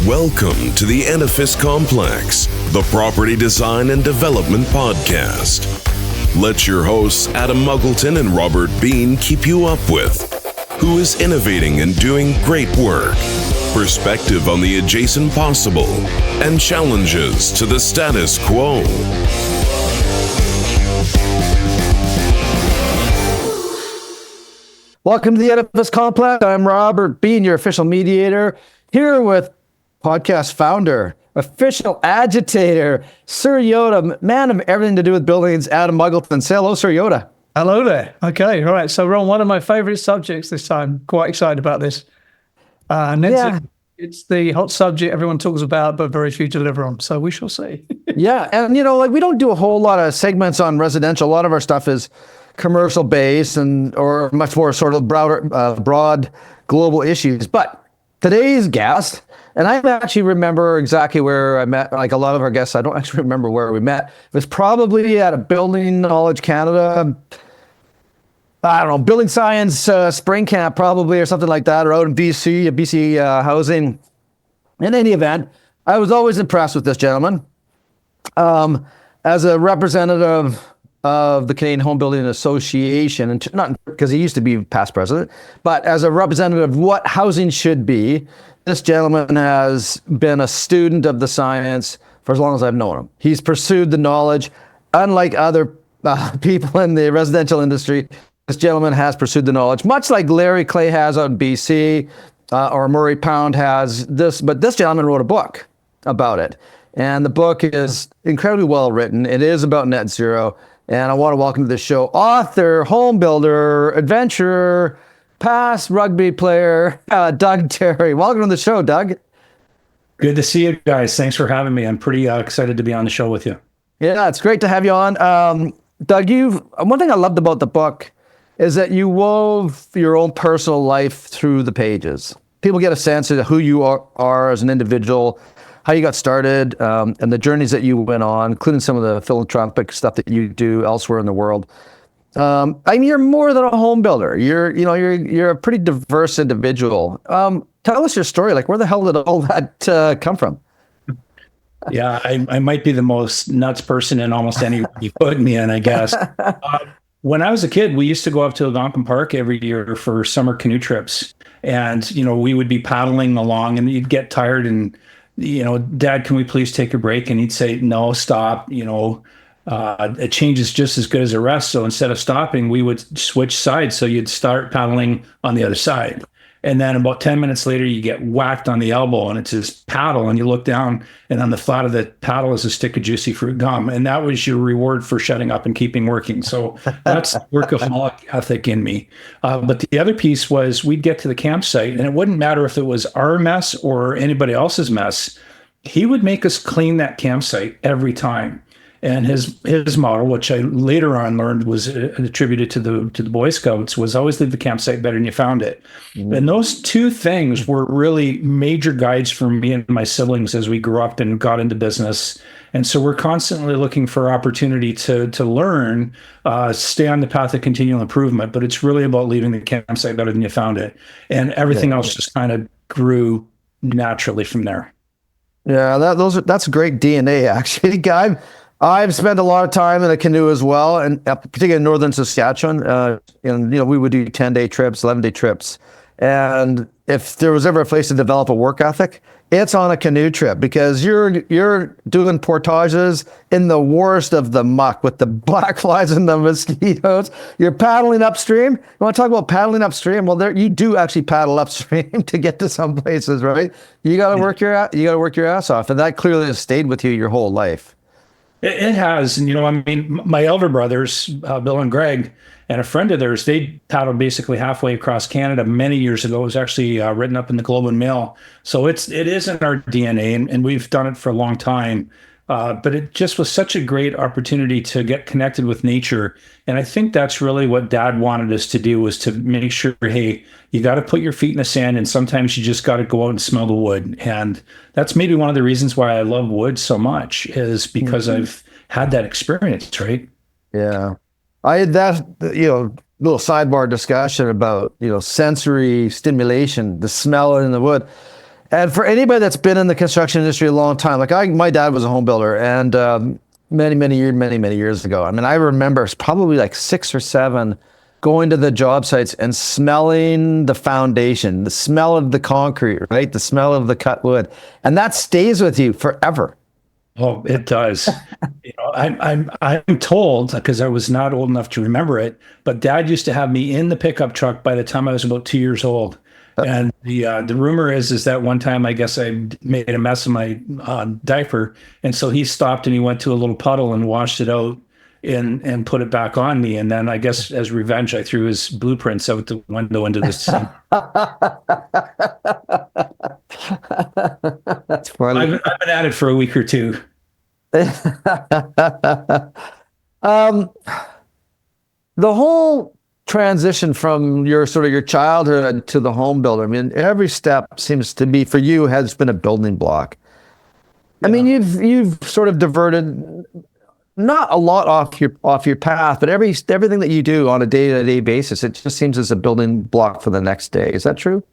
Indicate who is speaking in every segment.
Speaker 1: Welcome to the Edifice Complex, the property design and development podcast. Let your hosts Adam Muggleton and Robert Bean keep you up with who is innovating and doing great work, perspective on the adjacent possible, and challenges to the status quo.
Speaker 2: Welcome to the Edifice Complex. I'm Robert Bean, your official mediator, here with podcast founder, official agitator, Sir Yoda, man of everything to do with buildings, Adam Muggleton. Say hello, Sir Yoda.
Speaker 3: Hello there. Okay, all right. So we're on one of my favorite subjects this time. Quite excited about this. It's the hot subject everyone talks about, but very few deliver on. So we shall see.
Speaker 2: Yeah, and we don't do a whole lot of segments on residential. A lot of our stuff is commercial based or much more sort of broad global issues. But today's guest, and I actually remember exactly where I met, like a lot of our guests, I don't actually remember where we met. It was probably at a Building Knowledge Canada, I don't know, building science spring camp probably, or something like that, or out in BC, BC housing. In any event, I was always impressed with this gentleman. As a representative of the Canadian Home Building Association, and not because he used to be past president, but as a representative of what housing should be, this gentleman has been a student of the science for as long as I've known him. He's pursued the knowledge. Unlike other people in the residential industry, this gentleman has pursued the knowledge, much like Larry Clay has out in BC, or Murray Pound has this, but this gentleman wrote a book about it. And the book is incredibly well written. It is about net zero. And I want to welcome to the show author, home builder, adventurer, past rugby player, Doug Tarry. Welcome to the show, Doug.
Speaker 4: Good to see you guys. Thanks for having me. I'm pretty excited to be on the show with you.
Speaker 2: Yeah, it's great to have you on. Doug, one thing I loved about the book is that you wove your own personal life through the pages. People get a sense of who you are as an individual, how you got started, and the journeys that you went on, including some of the philanthropic stuff that you do elsewhere in the world. You're more than a home builder. You're a pretty diverse individual. Tell us your story. Like, where the hell did all that come from?
Speaker 4: Yeah, I might be the most nuts person in almost any you put me in, I guess. When I was a kid, we used to go up to Algonquin Park every year for summer canoe trips. And, we would be paddling along and you'd get tired and, Dad, can we please take a break? And he'd say, no, stop. A change is just as good as a rest. So instead of stopping, we would switch sides. So you'd start paddling on the other side. And then about 10 minutes later, you get whacked on the elbow and it's this paddle. And you look down and on the flat of the paddle is a stick of juicy fruit gum. And that was your reward for shutting up and keeping working. So that's workaholic ethic in me. But the other piece was we'd get to the campsite and it wouldn't matter if it was our mess or anybody else's mess. He would make us clean that campsite every time. And his model, which I later on learned was attributed to the Boy Scouts, was always leave the campsite better than you found it. Mm-hmm. And those two things were really major guides for me and my siblings as we grew up and got into business. And so we're constantly looking for opportunity to learn, stay on the path of continual improvement. But it's really about leaving the campsite better than you found it. And everything else just kind of grew naturally from there.
Speaker 2: Yeah, that's great DNA, actually, guy. I've spent a lot of time in a canoe as well, and particularly in northern Saskatchewan. We would do 10-day trips, 11-day trips. And if there was ever a place to develop a work ethic, it's on a canoe trip because you're doing portages in the worst of the muck with the black flies and the mosquitoes. You're paddling upstream. You want to talk about paddling upstream? Well, you do actually paddle upstream to get to some places, right? You got to work your ass off, and that clearly has stayed with you your whole life.
Speaker 4: It has. And, my elder brothers, Bill and Greg, and a friend of theirs, they paddled basically halfway across Canada many years ago. It was actually written up in the Globe and Mail. So it is in our DNA, and we've done it for a long time. But it just was such a great opportunity to get connected with nature. And I think that's really what Dad wanted us to do, was to make sure, hey, you got to put your feet in the sand, and sometimes you just got to go out and smell the wood. And that's maybe one of the reasons why I love wood so much, is because I've had that experience, right?
Speaker 2: Yeah. I had that, little sidebar discussion about, sensory stimulation, the smell in the wood. And for anybody that's been in the construction industry a long time, like my dad was a home builder, and many years ago. I mean, I remember it's probably like 6 or 7 going to the job sites and smelling the foundation, the smell of the concrete, right? The smell of the cut wood, and that stays with you forever.
Speaker 4: Oh, it does. I'm told, because I was not old enough to remember it, but Dad used to have me in the pickup truck by the time I was about 2 years old. And the rumor is that one time I guess I made a mess of my diaper, and so he stopped and he went to a little puddle and washed it out and put it back on me. And then I guess as revenge, I threw his blueprints out the window into the sun.
Speaker 2: That's funny.
Speaker 4: I've been at it for a week or two.
Speaker 2: The whole transition from your childhood to the home builder, I mean, every step seems to be for you has been a building block. I mean, you've sort of diverted not a lot off your path, but everything that you do on a day-to-day basis, it just seems as a building block for the next day. Is that true?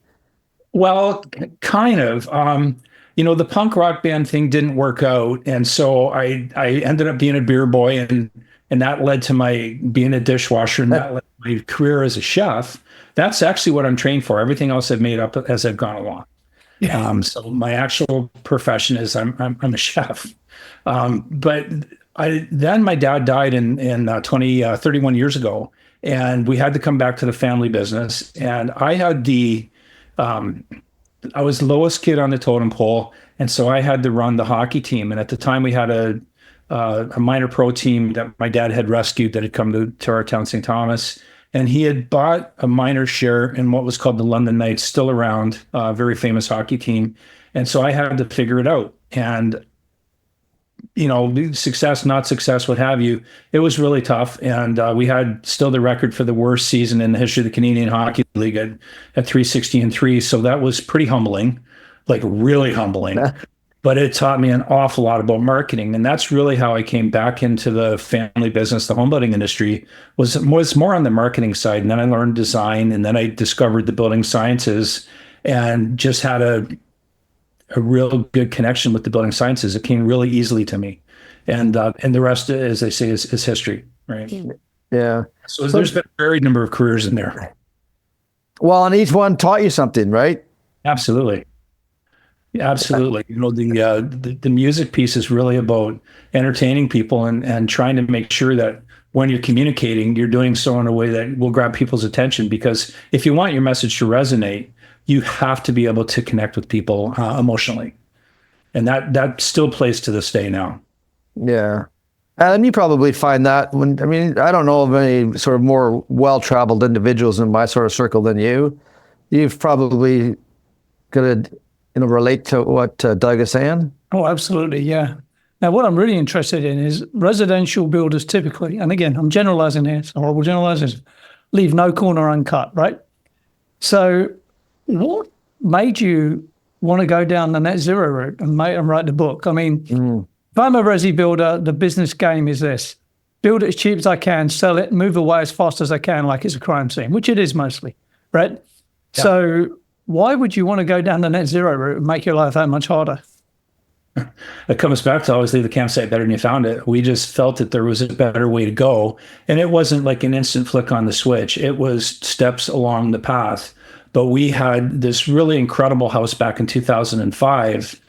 Speaker 4: Well, kind of. The punk rock band thing didn't work out, and so I ended up being a beer boy, and that led to my being a dishwasher, and that led to my career as a chef. That's actually what I'm trained for. Everything else I've made up as I've gone along. Yeah. So my actual profession is I'm a chef. But then my dad died in 31 years ago, and we had to come back to the family business. And I had I was the lowest kid on the totem pole, and so I had to run the hockey team. And at the time, we had a minor pro team that my dad had rescued that had come to our town, St. Thomas. And he had bought a minor share in what was called the London Knights, still around, very famous hockey team. And so I had to figure it out. And, success, not success, what have you, it was really tough. And we had still the record for the worst season in the history of the Canadian Hockey League at 360-3. So that was pretty humbling, like really humbling. But it taught me an awful lot about marketing. And that's really how I came back into the family business, the home building industry, was more on the marketing side. And then I learned design, and then I discovered the building sciences and just had a real good connection with the building sciences. It came really easily to me. And the rest, as they say, is history, right?
Speaker 2: Yeah.
Speaker 4: So there's been a varied number of careers in there.
Speaker 2: Well, and each one taught you something, right?
Speaker 4: Absolutely. Absolutely. The music piece is really about entertaining people and trying to make sure that when you're communicating, you're doing so in a way that will grab people's attention. Because if you want your message to resonate, you have to be able to connect with people emotionally. And that still plays to this day now.
Speaker 2: Yeah. And you probably find that I don't know of any sort of more well-traveled individuals in my sort of circle than you. You've probably got to relate to what Doug is saying?
Speaker 3: Oh, absolutely, yeah. Now, what I'm really interested in is residential builders typically, and again, I'm generalizing here, it's horrible generalization, leave no corner uncut, right? So what made you want to go down the net zero route and write the book? I mean, if I'm a resi builder, the business game is this: build it as cheap as I can, sell it, move away as fast as I can like it's a crime scene, which it is mostly, right? Yeah. So why would you want to go down the net zero route and make your life that much harder?
Speaker 4: It comes back to always leave the campsite better than you found it. We just felt that there was a better way to go. And it wasn't like an instant flick on the switch. It was steps along the path. But we had this really incredible house back in 2005.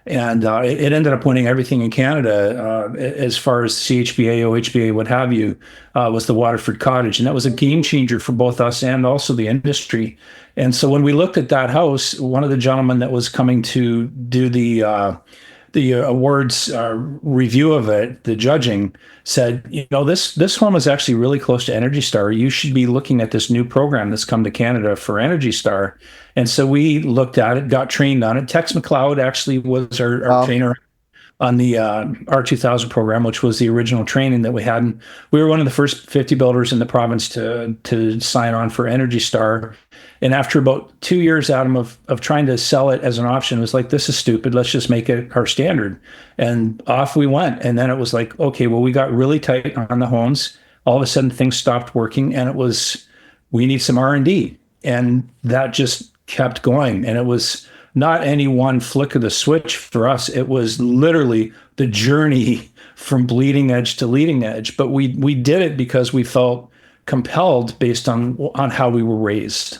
Speaker 4: And it ended up winning everything in Canada as far as CHBA, OHBA, what have you, was the Waterford Cottage. And that was a game changer for both us and also the industry. And so when we looked at that house, one of the gentlemen that was coming to do the awards review of it, the judging, said, this home is actually really close to Energy Star. You should be looking at this new program that's come to Canada for Energy Star. And so we looked at it, got trained on it. Tex McLeod actually was our trainer on the R2000 program, which was the original training that we had. And we were one of the first 50 builders in the province to sign on for Energy Star. And after about 2 years, Adam, of trying to sell it as an option, it was like, this is stupid. Let's just make it our standard. And off we went. And then it was like, okay, well, we got really tight on the homes. All of a sudden, things stopped working. And it was, we need some R&D. And that just kept going. And it was not any one flick of the switch for us. It was literally the journey from bleeding edge to leading edge. But we did it because we felt compelled based on how we were raised.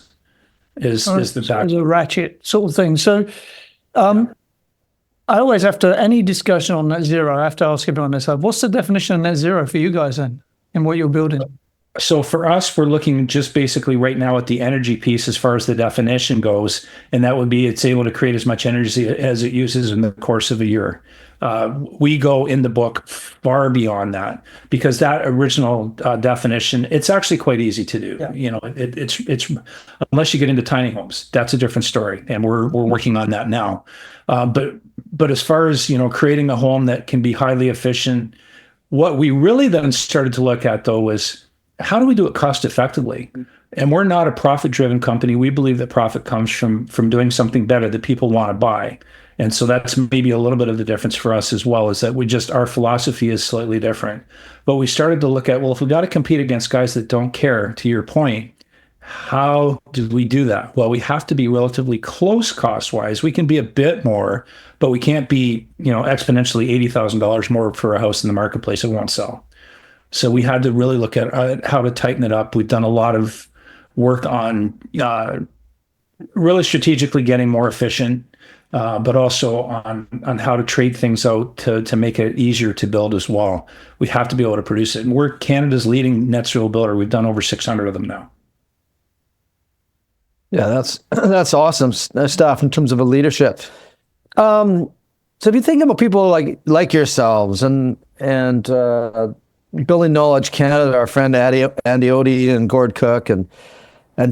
Speaker 4: Is the fact.
Speaker 3: As a ratchet sort of thing. So I always, after any discussion on net zero, I have to ask everyone this: what's the definition of net zero for you guys then, and what you're building?
Speaker 4: So for us, we're looking just basically right now at the energy piece as far as the definition goes, and that would be it's able to create as much energy as it uses in the course of a year. We go in the book far beyond that because that original definition, it's actually quite easy to do. Yeah. You know, it's unless you get into tiny homes, that's a different story, and we're working on that now. But as far as, you know, creating a home that can be highly efficient, what we really then started to look at though was how do we do it cost effectively? And we're not a profit-driven company. We believe that profit comes from doing something better that people want to buy. And so that's maybe a little bit of the difference for us as well, is that our philosophy is slightly different. But we started to look at, well, if we've got to compete against guys that don't care, to your point, how do we do that? Well, we have to be relatively close cost-wise. We can be a bit more, but we can't be, you know, exponentially $80,000 more for a house in the marketplace. It won't sell. So we had to really look at how to tighten it up. We've done a lot of work on really strategically getting more efficient, but also on how to trade things out to make it easier to build as well. We have to be able to produce it. And we're Canada's leading net zero builder. We've done over 600 of them now.
Speaker 2: Yeah, that's awesome stuff in terms of a leadership. So if you think about people like yourselves and Building Knowledge Canada, our friend Andy Odie and Gord Cook and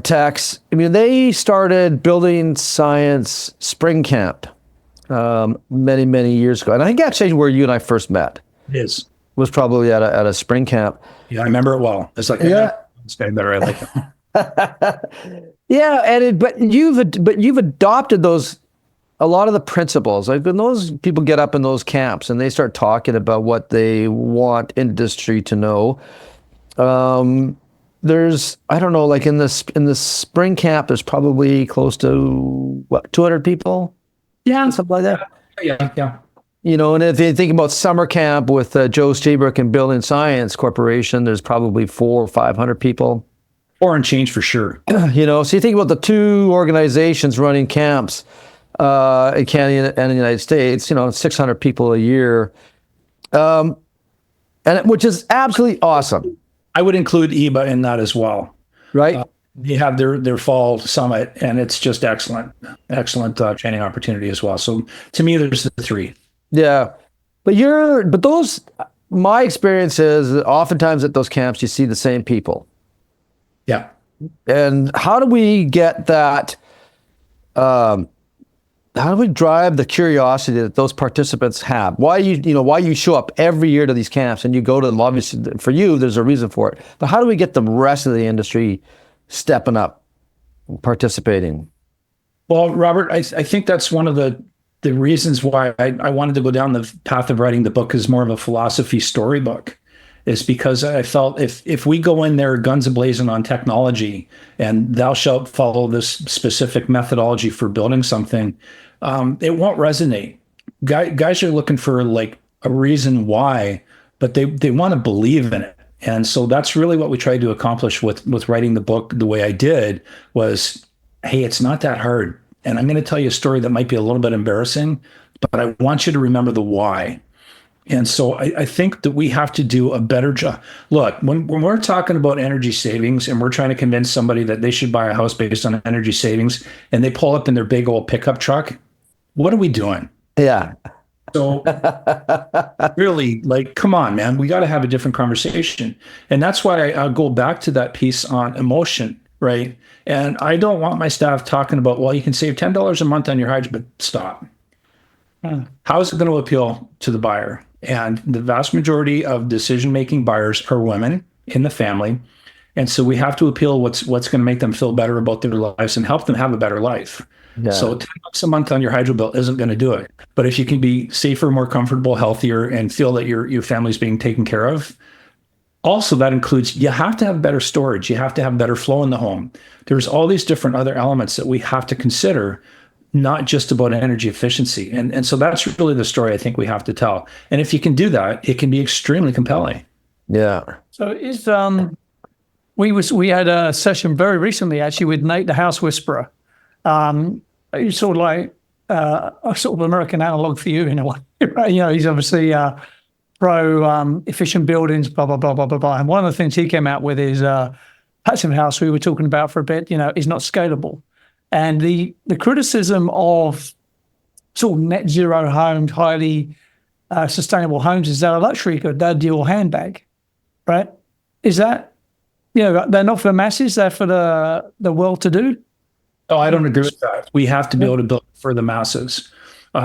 Speaker 2: Tex, I mean, they started Building Science Spring Camp many, many years ago. And I think actually where you and I first met was probably at a spring camp.
Speaker 4: Yeah, I remember it well. It's like, yeah, it's getting better. I like it.
Speaker 2: Yeah, but you've adopted a lot of the principles. Like when those people get up in those camps and they start talking about what they want industry to know, there's, I don't know, like in the spring camp, there's probably close to 200 people?
Speaker 3: Yeah,
Speaker 2: something like that.
Speaker 4: Yeah.
Speaker 2: You know, and if you think about summer camp with Joe Steebrook and Building Science Corporation, there's probably 400 or 500 people.
Speaker 4: 4 and change for sure.
Speaker 2: You know, so you think about the two organizations running camps in Canada and the United States, you know, 600 people a year, which is absolutely awesome.
Speaker 4: I would include EBA in that as well.
Speaker 2: Right.
Speaker 4: They have their fall summit, and it's just excellent training opportunity as well. So to me, there's the three.
Speaker 2: Yeah, but my experience is that oftentimes at those camps you see the same people.
Speaker 4: Yeah.
Speaker 2: And how do we get that? How do we drive the curiosity that those participants have? Why you show up every year to these camps and you go to them? Obviously, for you, there's a reason for it. But how do we get the rest of the industry stepping up, participating?
Speaker 4: Well, Robert, I think that's one of the reasons why I wanted to go down the path of writing the book as more of a philosophy storybook, is because I felt if we go in there guns a-blazing on technology and thou shalt follow this specific methodology for building something, it won't resonate. Guys are looking for like a reason why, but they want to believe in it. And so that's really what we tried to accomplish with writing the book the way I did was, hey, it's not that hard. And I'm going to tell you a story that might be a little bit embarrassing, but I want you to remember the why. And so I think that we have to do a better job. Look, when we're talking about energy savings and we're trying to convince somebody that they should buy a house based on energy savings and they pull up in their big old pickup truck, what are we doing?
Speaker 2: Yeah.
Speaker 4: So really, like, come on, man, we got to have a different conversation. And that's why I go back to that piece on emotion, right? And I don't want my staff talking about, well, you can save $10 a month on your hydro, but stop. How is it going to appeal to the buyer? And the vast majority of decision-making buyers are women in the family. And so we have to appeal what's going to make them feel better about their lives and help them have a better life. Yeah. So $10 a month on your hydro bill isn't going to do it. But if you can be safer, more comfortable, healthier, and feel that your family's being taken care of, also that includes you have to have better storage. You have to have better flow in the home. There's all these different other elements that we have to consider, not just about energy efficiency. And so that's really the story I think we have to tell. And if you can do that, it can be extremely compelling.
Speaker 2: Yeah.
Speaker 3: So we had a session very recently actually with Nate, the House Whisperer. He's sort of like a sort of American analog for you in a way. Right? He's obviously pro efficient buildings, blah blah blah blah blah blah. And one of the things he came out with is passive house we were talking about for a bit. Is not scalable. And the criticism of sort of net zero homes, highly sustainable homes, is they're a luxury good, they're dual handbag, right? Is that, they're not for the masses, they're for the well-to-do?
Speaker 4: Oh, I don't agree with that. We have to be able to build for the masses.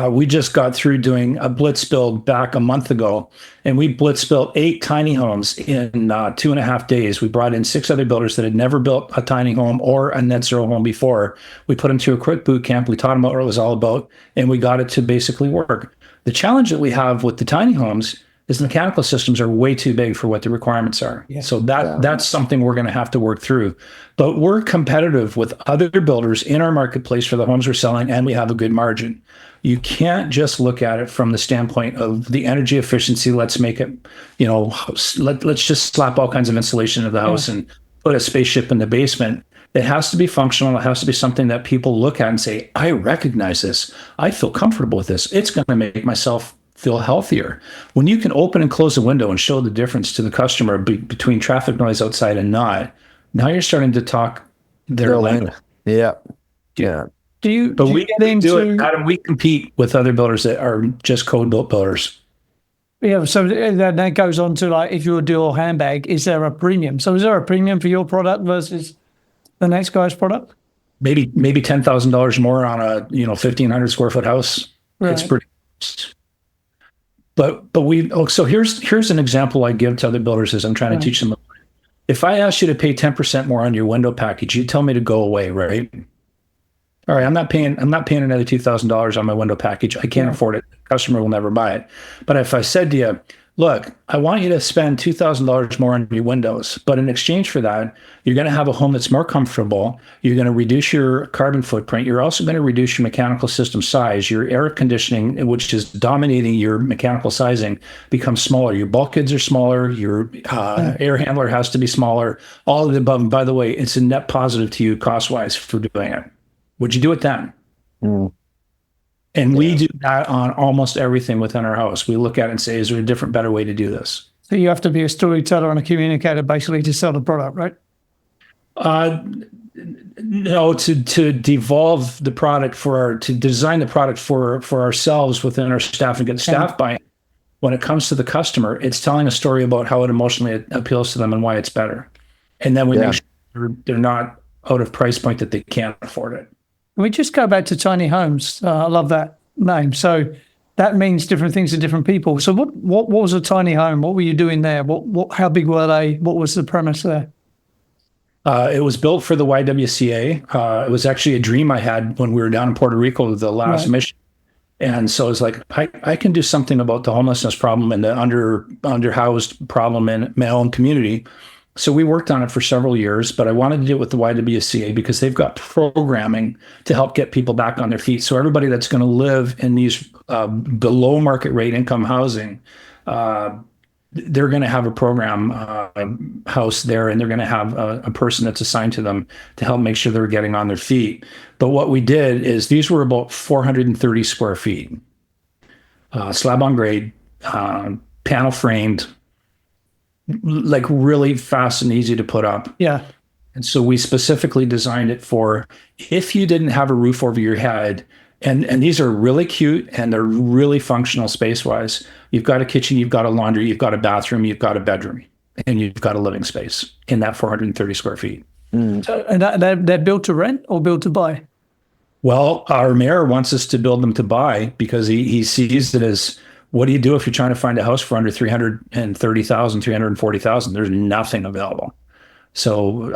Speaker 4: We just got through doing a blitz build back a month ago, and we blitz built 8 tiny homes in 2.5 days. We brought in 6 other builders that had never built a tiny home or a net zero home before. We put them through a quick boot camp. We taught them what it was all about, and we got it to basically work. The challenge that we have with the tiny homes is the mechanical systems are way too big for what the requirements are. Yeah. So that's something we're going to have to work through. But we're competitive with other builders in our marketplace for the homes we're selling, and we have a good margin. You can't just look at it from the standpoint of the energy efficiency. Let's make it, let's just slap all kinds of insulation into the house and put a spaceship in the basement. It has to be functional. It has to be something that people look at and say, I recognize this. I feel comfortable with this. It's going to make myself feel healthier. When you can open and close a window and show the difference to the customer between traffic noise outside and not, now you're starting to talk their language.
Speaker 2: Yeah.
Speaker 3: But
Speaker 4: we do it. How do we compete with other builders that are just code-built builders?
Speaker 3: Yeah, so that goes on to, like, if you're a dual handbag, is there a premium? So is there a premium for your product versus the next guy's product?
Speaker 4: Maybe $10,000 more on a 1,500 square foot house. Right. It's pretty. But so here's an example I give to other builders as I'm trying to teach them. If I asked you to pay 10% more on your window package, you tell me to go away, right? All right, I'm not paying another $2,000 on my window package. I can't afford it. The customer will never buy it. But if I said to you, look, I want you to spend $2,000 more on your windows, but in exchange for that, you're going to have a home that's more comfortable. You're going to reduce your carbon footprint. You're also going to reduce your mechanical system size. Your air conditioning, which is dominating your mechanical sizing, becomes smaller. Your bulkheads are smaller. Your air handler has to be smaller. All of the above. And by the way, it's a net positive to you cost-wise for doing it. Would you do it then? And we do that on almost everything within our house. We look at it and say, is there a different, better way to do this?
Speaker 3: So you have to be a storyteller and a communicator basically to sell the product, right?
Speaker 4: No, to devolve the product to design the product for ourselves within our staff and get the staff buying. When it comes to the customer, it's telling a story about how it emotionally appeals to them and why it's better. And then we make sure they're not out of price point that they can't afford it.
Speaker 3: Can we just go back to tiny homes? I love that name. So that means different things to different people. So what was a tiny home? What were you doing there? How big were they? What was the premise there?
Speaker 4: It was built for the YWCA. It was actually a dream I had when we were down in Puerto Rico, the last mission. And so it's like, I can do something about the homelessness problem and the underhoused problem in my own community. So we worked on it for several years, but I wanted to do it with the YWCA because they've got programming to help get people back on their feet. So everybody that's going to live in these below market rate income housing, they're going to have a program house there, and they're going to have a person that's assigned to them to help make sure they're getting on their feet. But what we did is these were about 430 square feet, slab on grade, panel framed, like really fast and easy to put up.
Speaker 3: Yeah.
Speaker 4: And so we specifically designed it for if you didn't have a roof over your head, and these are really cute and they're really functional space-wise. You've got a kitchen, you've got a laundry, you've got a bathroom, you've got a bedroom, and you've got a living space in that 430 square feet.
Speaker 3: So, and they're built to rent or built to buy?
Speaker 4: Well, our mayor wants us to build them to buy because he sees it as, what do you do if you're trying to find a house for under $330,000, $340,000? There's nothing available. So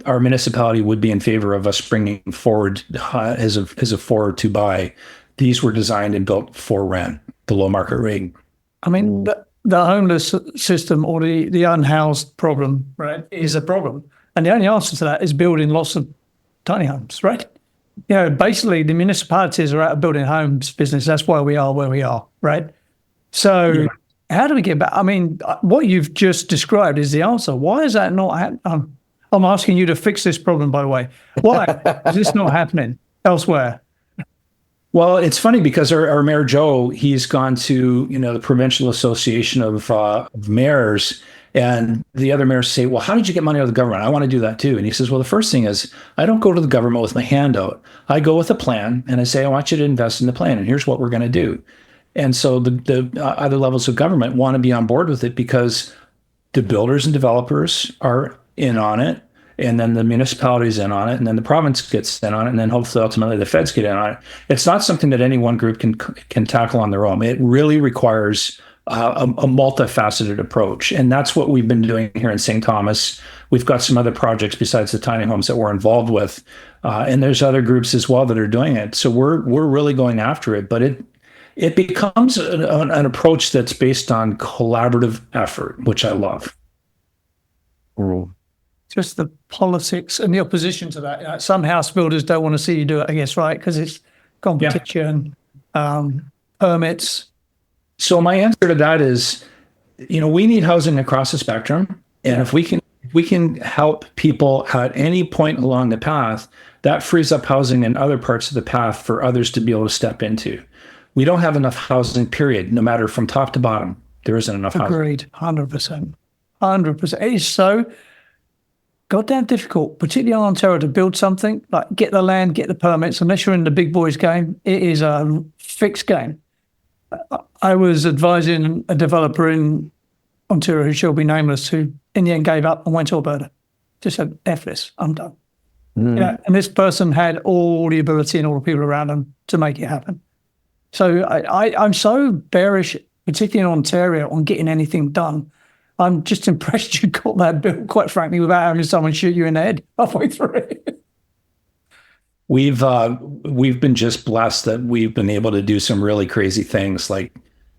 Speaker 4: our municipality would be in favor of us bringing forward as a for to buy. These were designed and built for rent, the low market rate.
Speaker 3: I mean, the homeless system or the unhoused problem, right, is a problem. And the only answer to that is building lots of tiny homes, right? basically the municipalities are out of building homes business. That's why we are where we are, right? So how do we get back? I mean, what you've just described is the answer. Why is that not happening? I'm asking you to fix this problem, by the way. Why is this not happening elsewhere?
Speaker 4: Well, it's funny because our Mayor Joe, he's gone to, the Provincial Association of Mayors, and the other mayors say, well, how did you get money out of the government? I want to do that too. And he says, well, the first thing is I don't go to the government with my hand out. I go with a plan and I say, I want you to invest in the plan and here's what we're going to do. And so the other levels of government want to be on board with it because the builders and developers are in on it. And then the municipality's in on it, and then the province gets in on it, and then hopefully ultimately the feds get in on it. It's not something that any one group can tackle on their own. It really requires a multifaceted approach, and that's what we've been doing here in St. Thomas. We've got some other projects besides the tiny homes that we're involved with, and there's other groups as well that are doing it. So we're really going after it, but it becomes an approach that's based on collaborative effort, which I love.
Speaker 3: Just the politics and the opposition to that. Some house builders don't want to see you do it, I guess, right? Because it's competition, permits.
Speaker 4: So my answer to that is, we need housing across the spectrum, and if we can help people at any point along the path, that frees up housing in other parts of the path for others to be able to step into. We don't have enough housing, period, no matter from top to bottom. There isn't enough housing.
Speaker 3: Agreed, 100%. 100%. It is so goddamn difficult, particularly in Ontario, to build something, like get the land, get the permits. Unless you're in the big boys game, it is a fixed game. I was advising a developer in Ontario who shall be nameless, who in the end gave up and went to Alberta. Just said, F this, I'm done. And this person had all the ability and all the people around them to make it happen. So I'm so bearish, particularly in Ontario, on getting anything done. I'm just impressed you got that built, quite frankly, without having someone shoot you in the head halfway through it.
Speaker 4: We've been just blessed that we've been able to do some really crazy things, like,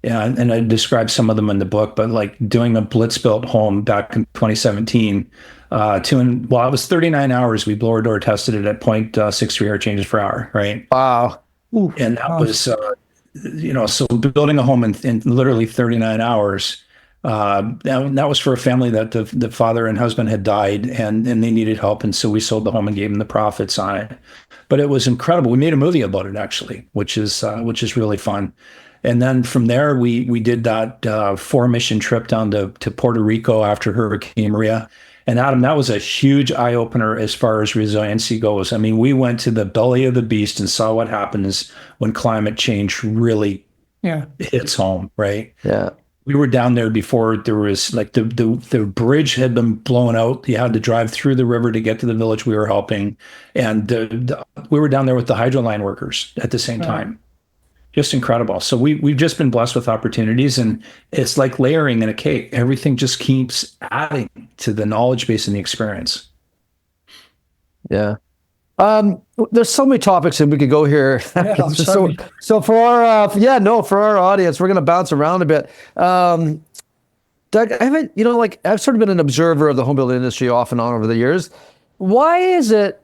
Speaker 4: and I described some of them in the book, but like doing a blitz-built home back in 2017, it was 39 hours. We blower door tested it at 0.63 air changes per hour, right?
Speaker 2: Wow.
Speaker 4: Ooh, and that was, so building a home in literally 39 hours. That was for a family that the father and husband had died and they needed help. And so we sold the home and gave them the profits on it. But it was incredible. We made a movie about it, actually, which is really fun. And then from there, we did that 4-mission trip down to Puerto Rico after Hurricane Maria. And Adam, that was a huge eye opener as far as resiliency goes. I mean, we went to the belly of the beast and saw what happens when climate change really hits home, right?
Speaker 2: Yeah.
Speaker 4: We were down there before there was like the bridge had been blown out. You had to drive through the river to get to the village we were helping. And we were down there with the hydro line workers at the same time. Just incredible. So we've just been blessed with opportunities, and it's like layering in a cake. Everything just keeps adding to the knowledge base and the experience.
Speaker 2: Yeah. There's so many topics and we could go here.
Speaker 3: Yeah,
Speaker 2: so for our for our audience, we're going to bounce around a bit. Doug, I've sort of been an observer of the home building industry off and on over the years. Why is it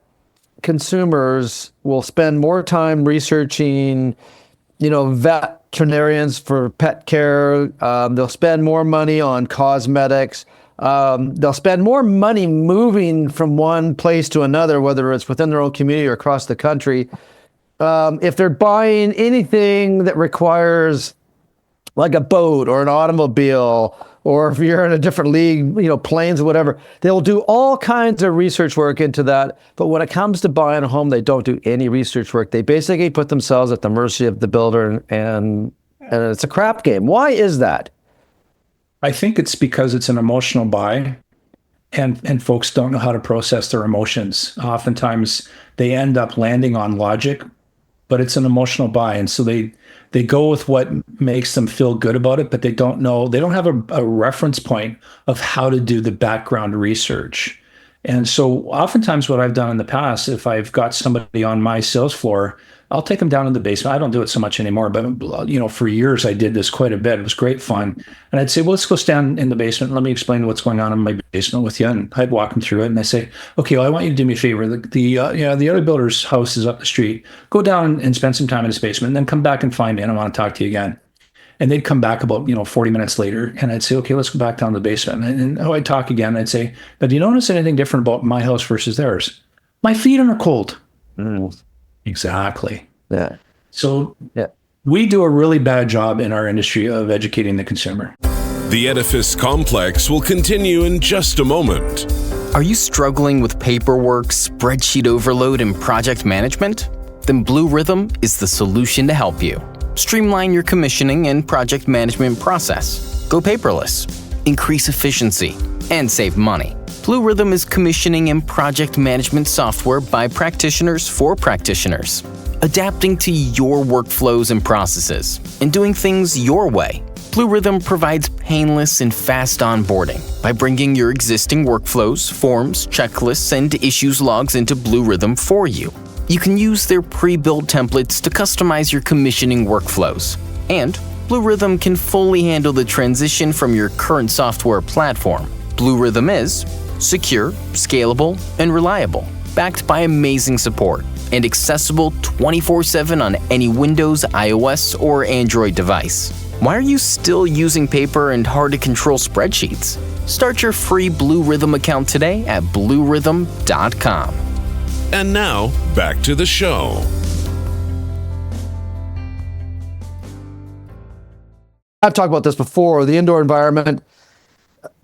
Speaker 2: consumers will spend more time researching, veterinarians for pet care? They'll spend more money on cosmetics. They'll spend more money moving from one place to another, whether it's within their own community or across the country. If they're buying anything that requires like a boat or an automobile, or if you're in a different league, planes or whatever, they'll do all kinds of research work into that. But when it comes to buying a home, they don't do any research work. They basically put themselves at the mercy of the builder, and it's a crap game. Why is that?
Speaker 4: I think it's because it's an emotional buy, and folks don't know how to process their emotions. Oftentimes they end up landing on logic, but it's an emotional buy. And so they go with what makes them feel good about it, but they don't have a reference point of how to do the background research. And so oftentimes what I've done in the past, if I've got somebody on my sales floor I'll take them down in the basement. I don't do it so much anymore, but for years I did this quite a bit. It was great fun. And I'd say, well, let's go stand in the basement. Let me explain what's going on in my basement with you. And I'd walk them through it. And I say, okay, well, I want you to do me a favor. The other builder's house is up the street. Go down and spend some time in his basement, and then come back and find me. And I want to talk to you again. And they'd come back about 40 minutes later, and I'd say, okay, let's go back down to the basement. And I'd talk again. And I'd say, but do you notice anything different about my house versus theirs? My feet are cold. Exactly.
Speaker 2: Yeah.
Speaker 4: So we do a really bad job in our industry of educating the consumer.
Speaker 1: The Edifice Complex will continue in just a moment.
Speaker 5: Are you struggling with paperwork, spreadsheet overload, and project management? Then Blue Rhythm is the solution to help you. Streamline your commissioning and project management process. Go paperless, increase efficiency, and save money. Blue Rhythm is commissioning and project management software by practitioners for practitioners, adapting to your workflows and processes, and doing things your way. Blue Rhythm provides painless and fast onboarding by bringing your existing workflows, forms, checklists, and issues logs into Blue Rhythm for you. You can use their pre-built templates to customize your commissioning workflows. And Blue Rhythm can fully handle the transition from your current software platform. Blue Rhythm is secure, scalable, and reliable, backed by amazing support, and accessible 24/7 on any Windows, iOS, or Android device. Why are you still using paper and hard-to-control spreadsheets? Start your free Blue Rhythm account today at bluerhythm.com.
Speaker 1: And now, back to the show.
Speaker 2: I've talked about this before. The indoor environment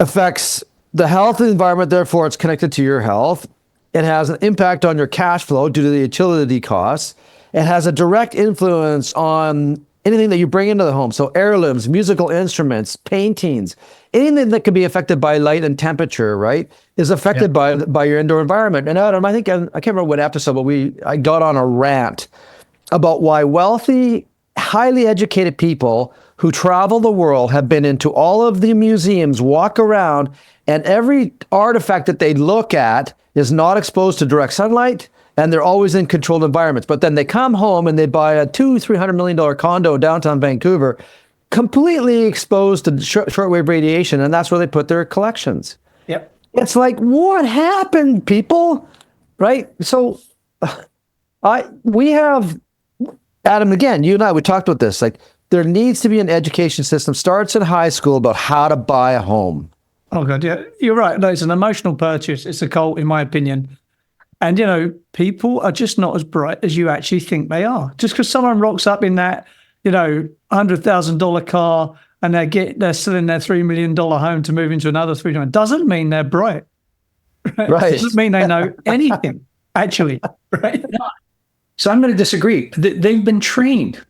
Speaker 2: affects the health of the environment, therefore it's connected to your health. It has an impact on your cash flow due to the utility costs. It has a direct influence on anything that you bring into the home. So heirlooms, musical instruments, paintings, anything that can be affected by light and temperature, right, is affected by your indoor environment. And Adam, I can't remember what episode, but I got on a rant about why wealthy, highly educated people who travel the world have been into all of the museums, walk around, and every artifact that they look at is not exposed to direct sunlight, and they're always in controlled environments. But then they come home and they buy a $200-300 million condo downtown Vancouver, completely exposed to shortwave radiation, and that's where they put their collections.
Speaker 3: Yep.
Speaker 2: It's like, what happened, people? Right? So we have, Adam, again, you and I, we talked about this, like there needs to be an education system, starts in high school, about how to buy a home.
Speaker 3: Oh, God, yeah. You're right. No, it's an emotional purchase. It's a cult, in my opinion. And, people are just not as bright as you actually think they are. Just because someone rocks up in that, $100,000 car and they're selling their $3 million home to move into another $3 million doesn't mean they're bright.
Speaker 2: Right.
Speaker 3: Doesn't mean they know anything, actually. Right.
Speaker 4: So I'm going to disagree. They've been trained.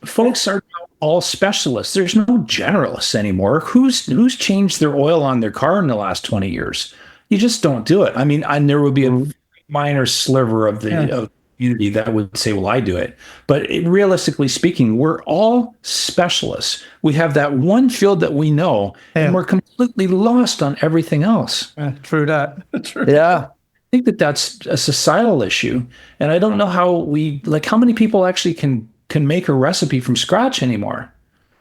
Speaker 4: Folks are all specialists. There's no generalists anymore. Who's changed their oil on their car in the last 20 years? You just don't do it. I mean, and there would be a minor sliver of the community that would say, well, I do it. But realistically speaking, we're all specialists. We have that one field that we know, and we're completely lost on everything else.
Speaker 3: True that. True.
Speaker 2: Yeah.
Speaker 4: I think that's a societal issue. And I don't know how many people actually can make a recipe from scratch anymore.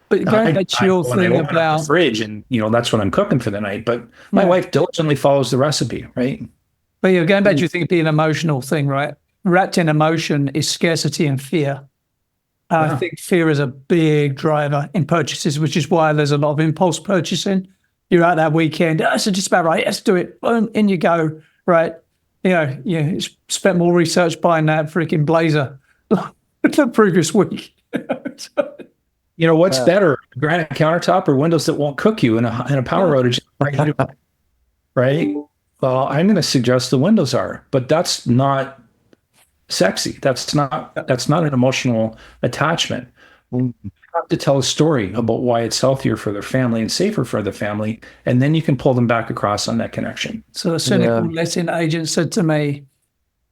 Speaker 3: But going back to your thing about
Speaker 4: the fridge, and that's what I'm cooking for the night. But my wife diligently follows the recipe, right?
Speaker 3: But you're going back to your thing being an emotional thing, right? Wrapped in emotion is scarcity and fear. I think fear is a big driver in purchases, which is why there's a lot of impulse purchasing. You're out that weekend, so just about right, let's do it. Boom, in you go, right? You spent more research buying that freaking blazer the previous week.
Speaker 4: What's better, granite countertop or windows that won't cook you in a power outage? Right? Well, I'm going to suggest the windows are, but that's not sexy. That's not an emotional attachment. You have to tell a story about why it's healthier for their family and safer for the family, and then you can pull them back across on that connection.
Speaker 3: So a cynical letting agent said to me,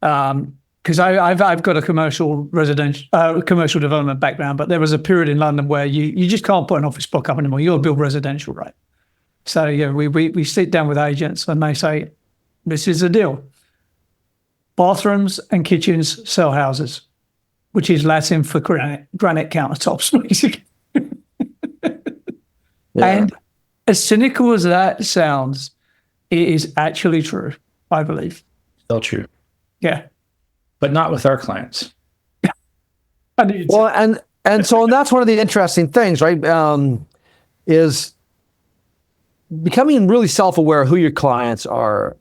Speaker 3: because I've got a commercial development background, but there was a period in London where you just can't put an office block up anymore. You'll build residential, right? So we sit down with agents and they say, this is the deal. Bathrooms and kitchens sell houses. which is Latin for granite countertops, basically. And as cynical as that sounds, it is actually true, I believe.
Speaker 4: Still true.
Speaker 3: Yeah.
Speaker 4: But not with our clients.
Speaker 2: Well, and that's one of the interesting things, right? Is becoming really self-aware of who your clients are,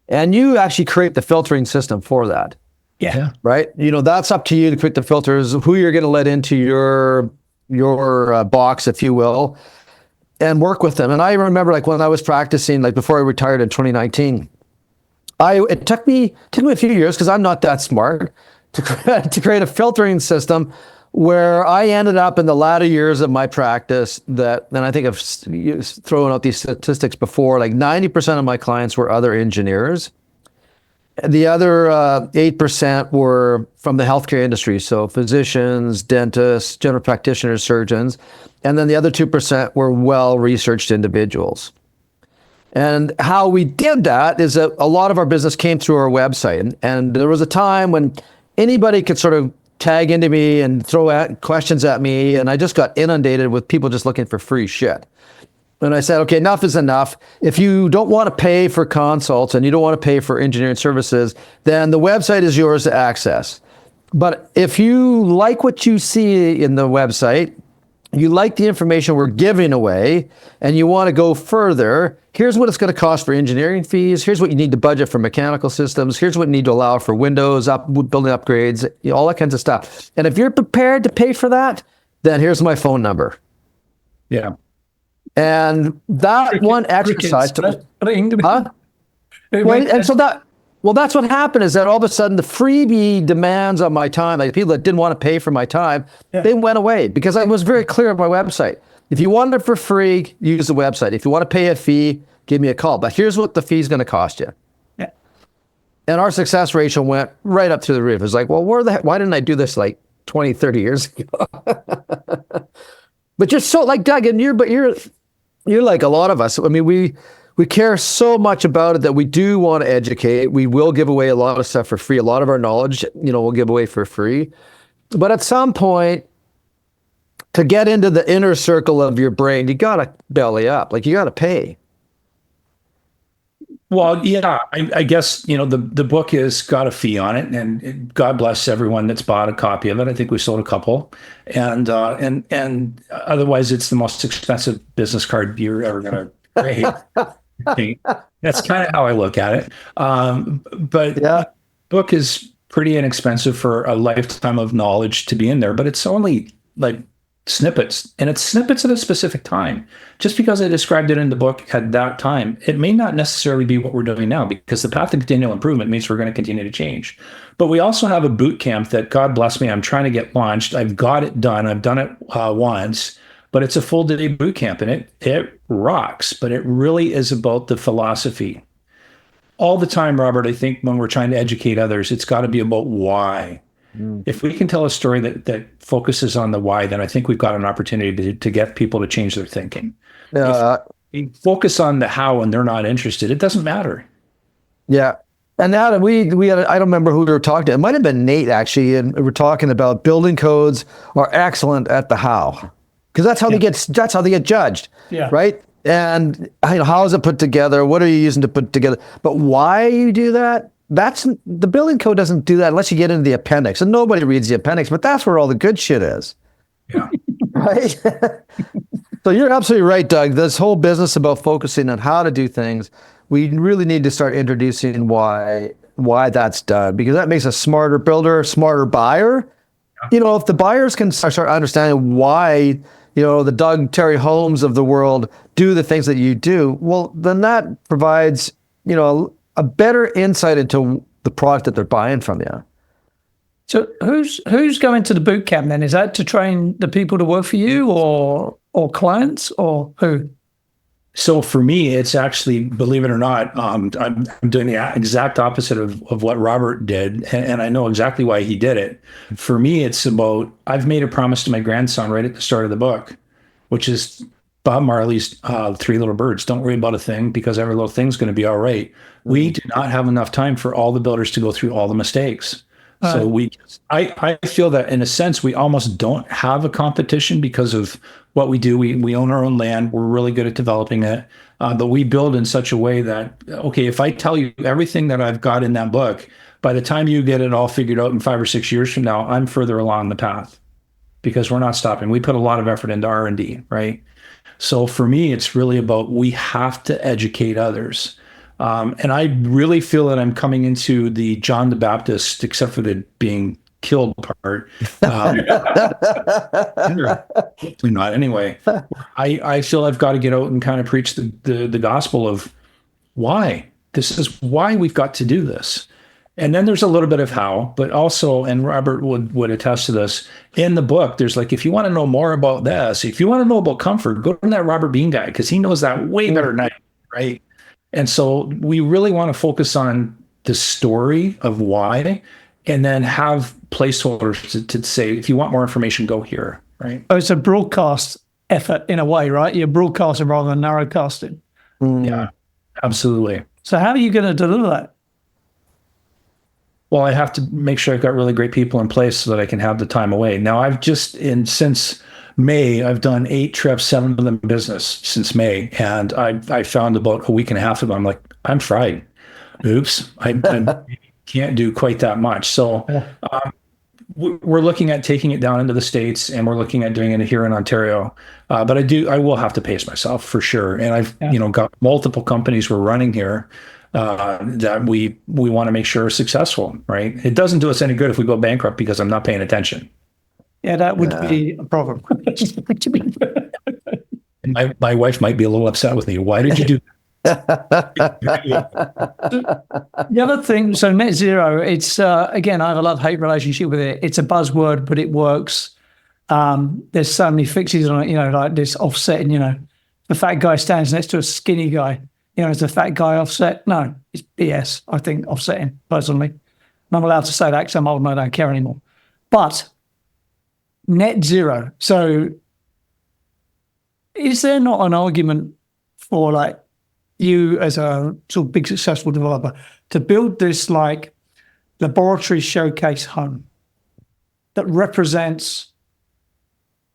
Speaker 2: and you actually create the filtering system for that.
Speaker 3: Yeah.
Speaker 2: Right. That's up to you to create the filters, who you're going to let into your box, if you will, and work with them. And I remember, like, when I was practicing, like before I retired in 2019, it took me a few years, because I'm not that smart, to create a filtering system where I ended up in the latter years of my practice and I think I've thrown out these statistics before, like 90% of my clients were other engineers. The other 8% were from the healthcare industry, so physicians, dentists, general practitioners, surgeons, and then the other 2% were well-researched individuals. And how we did that is that a lot of our business came through our website. And there was a time when anybody could sort of tag into me and throw out questions at me, and I just got inundated with people just looking for free shit. And I said, okay, enough is enough. If you don't want to pay for consults and you don't want to pay for engineering services, then the website is yours to access. But if you like what you see in the website, you like the information we're giving away, and you want to go further, here's what it's going to cost for engineering fees. Here's what you need to budget for mechanical systems. Here's what you need to allow for Windows, building upgrades, all that kinds of stuff. And if you're prepared to pay for that, then here's my phone number.
Speaker 4: Yeah.
Speaker 2: And that one exercise took, huh? Well, that's what happened, is that all of a sudden the freebie demands on my time, like people that didn't want to pay for my time, they went away, because I was very clear on my website. If you want it for free, use the website. If you want to pay a fee, give me a call. But here's what the fee is going to cost you.
Speaker 3: Yeah.
Speaker 2: And our success ratio went right up to the roof. It's like, well, why didn't I do this like 20, 30 years ago? But you're so like Doug, and you're like a lot of us. I mean, we care so much about it that we do want to educate. We will give away a lot of stuff for free. A lot of our knowledge, we'll give away for free. But at some point, to get into the inner circle of your brain, you got to belly up. Like, you got to pay.
Speaker 4: Well, yeah, I guess, the book has got a fee on it, and God bless everyone that's bought a copy of it. I think we sold a couple, and otherwise it's the most expensive business card you're ever going to create. That's kind of how I look at it. But the book is pretty inexpensive for a lifetime of knowledge to be in there, but it's only like snippets, and it's snippets at a specific time. Just because I described it in the book at that time, it may not necessarily be what we're doing now, because the path to continual improvement means we're going to continue to change. But we also have a boot camp that, God bless me, I'm trying to get launched. I've got it done. I've done it once, but it's a full day boot camp, and it rocks. But it really is about the philosophy. All the time, Robert, I think when we're trying to educate others, it's got to be about why. If we can tell a story that focuses on the why, then I think we've got an opportunity to get people to change their thinking. If we focus on the how and they're not interested, it doesn't matter. Yeah.
Speaker 2: And now we had, I don't remember who we were talking to. It might have been Nate, actually, and we were talking about building codes are excellent at the how, because that's how they get judged.
Speaker 3: Yeah.
Speaker 2: Right. And how is it put together? What are you using to put together? But why you do that? That's the building code doesn't do that unless you get into the appendix, and nobody reads the appendix, but that's where all the good shit is.
Speaker 4: Yeah.
Speaker 2: Right. So you're absolutely right, Doug. This whole business about focusing on how to do things, we really need to start introducing why that's done, because that makes a smarter builder, smarter buyer. Yeah. If the buyers can start understanding why, the Doug Tarry Homes of the world do the things that you do, well, then that provides, a better insight into the product that they're buying from you.
Speaker 3: So who's going to the boot camp then? Is that to train the people to work for you, or clients, or who?
Speaker 4: So for me, it's actually, believe it or not, I'm doing the exact opposite of what Robert did, and I know exactly why he did it. For me, it's about, I've made a promise to my grandson right at the start of the book, which is Bob Marley's Three Little Birds. Don't worry about a thing, because every little thing's going to be all right. We do not have enough time for all the builders to go through all the mistakes. So I feel that in a sense, we almost don't have a competition because of what we do. We own our own land. We're really good at developing it. But we build in such a way that, okay, if I tell you everything that I've got in that book, by the time you get it all figured out in 5 or 6 years from now, I'm further along the path because we're not stopping. We put a lot of effort into R&D, right? So for me, it's really about we have to educate others. And I really feel that I'm coming into the John the Baptist, except for the being killed part. Hopefully not. Anyway, I feel I've got to get out and kind of preach the gospel of why. This is why we've got to do this. And then there's a little bit of how, but also, and Robert would attest to this, in the book, there's like, if you want to know more about this, if you want to know about comfort, go to that Robert Bean guy, because he knows that way better than I do, right? And so we really want to focus on the story of why, and then have placeholders to say, if you want more information, go here, right?
Speaker 3: Oh, it's a broadcast effort in a way, right? You're broadcasting rather than narrowcasting.
Speaker 4: Yeah, absolutely.
Speaker 3: So how are you going to deliver that?
Speaker 4: Well, I have to make sure I've got really great people in place so that I can have the time away. Now, I've just since May, I've done 8 trips, 7 of them business since May, and I found about a week and a half of them. I'm like, I'm fried. Oops, I can't do quite that much. So we're looking at taking it down into the States, and we're looking at doing it here in Ontario. But I will have to pace myself for sure. And I've got multiple companies we're running here. That we want to make sure are successful, right? It doesn't do us any good if we go bankrupt because I'm not paying attention.
Speaker 3: Yeah, that would be a problem.
Speaker 4: My wife might be a little upset with me. Why did you do that?
Speaker 3: The other thing, so net zero, it's, again, I have a love-hate relationship with it. It's a buzzword, but it works. There's so many fixes on it, like this offsetting, the fat guy stands next to a skinny guy. Is the fat guy offset? No, it's BS, I think, offsetting, personally. And I'm allowed to say that because I'm old and I don't care anymore. But net zero. So is there not an argument for, like, you as a sort of big successful developer to build this, like, laboratory showcase home that represents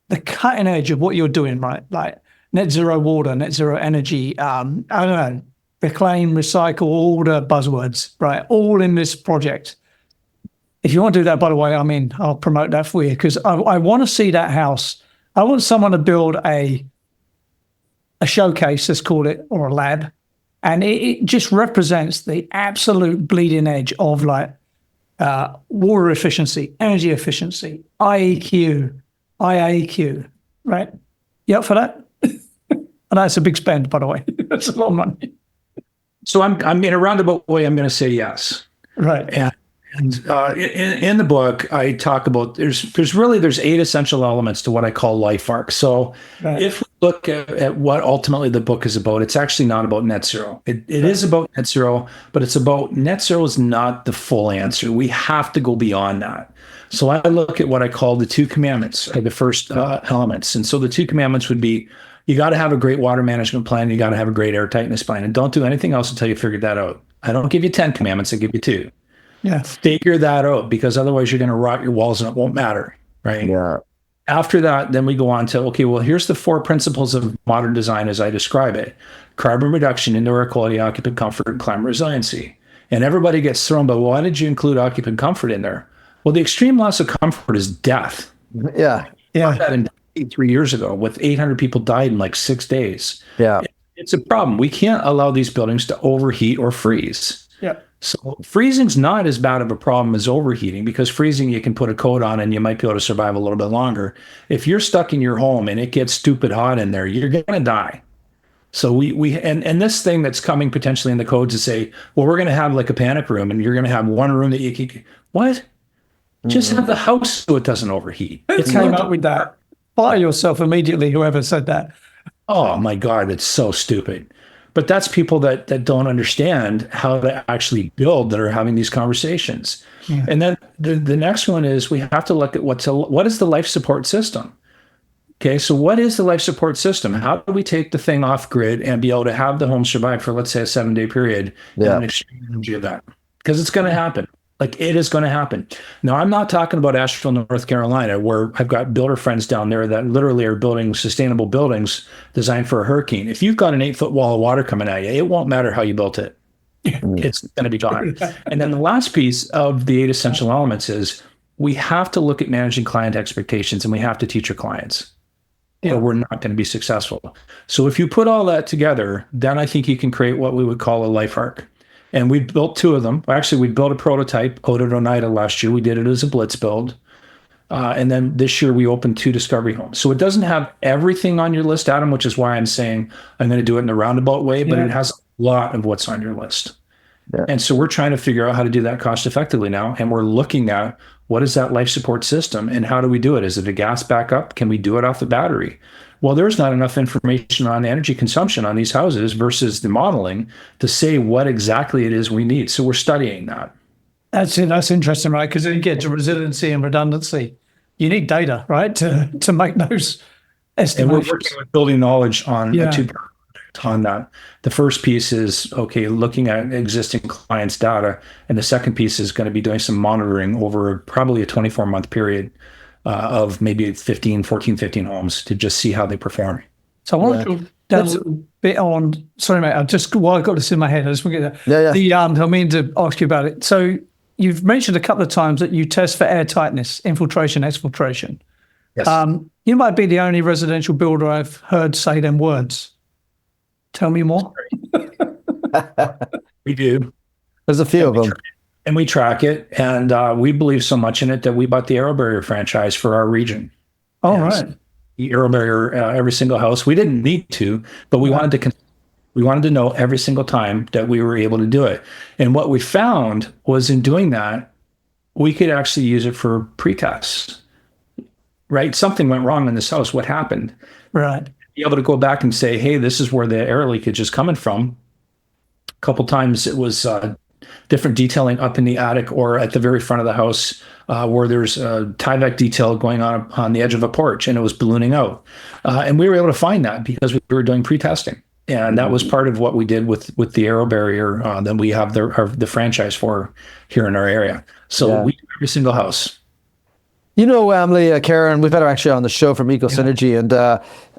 Speaker 3: the cutting edge of what you're doing, right? Like, net zero water, net zero energy, I don't know, reclaim, recycle, all the buzzwords, right? All in this project. If you want to do that, by the way, I'll promote that for you because I want to see that house. I want someone to build a showcase, let's call it, or a lab. And it just represents the absolute bleeding edge of like water efficiency, energy efficiency, IEQ, IAQ, right? You up for that? And that's a big spend, by the way. That's a lot of money.
Speaker 4: So I'm in a roundabout way, I'm going to say yes.
Speaker 3: Right.
Speaker 4: And in the book, I talk about there's 8 essential elements to what I call life arc. So if we look at what ultimately the book is about, it's actually not about net zero. It is about net zero, but it's about net zero is not the full answer. We have to go beyond that. So I look at what I call the 2 commandments, the first elements. And so the 2 commandments would be, you got to have a great water management plan. You got to have a great air tightness plan. And don't do anything else until you figured that out. I don't give you 10 commandments. I give you 2.
Speaker 3: Yeah.
Speaker 4: Figure that out because otherwise you're going to rot your walls and it won't matter. Right.
Speaker 2: Yeah.
Speaker 4: After that, then we go on to, okay, well, here's the 4 principles of modern design as I describe it. Carbon reduction, indoor air quality, occupant comfort, and climate resiliency. And everybody gets thrown, but why did you include occupant comfort in there? Well, the extreme loss of comfort is death.
Speaker 2: Yeah.
Speaker 4: Yeah. That in 3 years ago with 800 people died in like 6 days.
Speaker 2: Yeah.
Speaker 4: It's a problem. We can't allow these buildings to overheat or freeze.
Speaker 3: Yeah.
Speaker 4: So freezing's not as bad of a problem as overheating because freezing you can put a coat on and you might be able to survive a little bit longer. If you're stuck in your home and it gets stupid hot in there, you're going to die. So we and this thing that's coming potentially in the code to say, well, we're going to have like a panic room and you're going to have one room that you can, what? Just have the house so it doesn't overheat.
Speaker 3: Who came up with that? Fire yourself immediately, whoever said that.
Speaker 4: Oh my God, it's so stupid. But that's people that don't understand how to actually build that are having these conversations. Yeah. And then the next one is we have to look at what is the life support system? Okay, so what is the life support system? How do we take the thing off grid and be able to have the home survive for, let's say, a 7-day period in an extreme energy event? Because it's going to happen. Like, it is going to happen. Now, I'm not talking about Asheville, North Carolina, where I've got builder friends down there that literally are building sustainable buildings designed for a hurricane. If you've got an 8-foot wall of water coming at you, it won't matter how you built it. It's going to be gone. And then the last piece of the 8 essential elements is we have to look at managing client expectations, and we have to teach our clients, or we're not going to be successful. So if you put all that together, then I think you can create what we would call a life arc. And we built 2 of them. Actually, we built a prototype out at Oneida last year. We did it as a blitz build. And then this year we opened 2 discovery homes. So it doesn't have everything on your list, Adam, which is why I'm saying I'm going to do it in a roundabout way, but it has a lot of what's on your list. Yeah. And so we're trying to figure out how to do that cost effectively now. And we're looking at what is that life support system and how do we do it? Is it a gas backup? Can we do it off the battery? Well, there's not enough information on energy consumption on these houses versus the modeling to say what exactly it is we need. So we're studying that.
Speaker 3: That's it. That's interesting, right? Because then you get to resiliency and redundancy. You need data, right, to make those estimations.
Speaker 4: And we're working with building knowledge on 2 projects on that. The first piece is, looking at existing clients' data. And the second piece is going to be doing some monitoring over probably a 24-month period of maybe 15 homes to just see how they perform.
Speaker 3: So I want to down a little bit on, sorry, mate, while I've got this in my head, I just want to get that. Yeah. I mean to ask you about it. So you've mentioned a couple of times that you test for air tightness, infiltration, exfiltration.
Speaker 4: Yes.
Speaker 3: You might be the only residential builder I've heard say them words. Tell me more.
Speaker 4: We do.
Speaker 2: There's a few of them.
Speaker 4: And we track it, and we believe so much in it that we bought the Aero Barrier franchise for our region.
Speaker 3: Oh, right.
Speaker 4: The Aero Barrier, every single house. We didn't need to, but we wanted to know every single time that we were able to do it. And what we found was in doing that, we could actually use it for pre-tests. Right? Something went wrong in this house. What happened?
Speaker 3: Right.
Speaker 4: Be able to go back and say, hey, this is where the air leakage is coming from. A couple times it was different detailing up in the attic or at the very front of the house where there's a Tyvek detail going on the edge of a porch, and it was ballooning out. And we were able to find that because we were doing pre-testing. And that was part of what we did with the Aero Barrier that we have the franchise for here in our area. So we do every single house.
Speaker 2: You know, Emily, Karen, we've had her actually on the show from Eco Synergy, and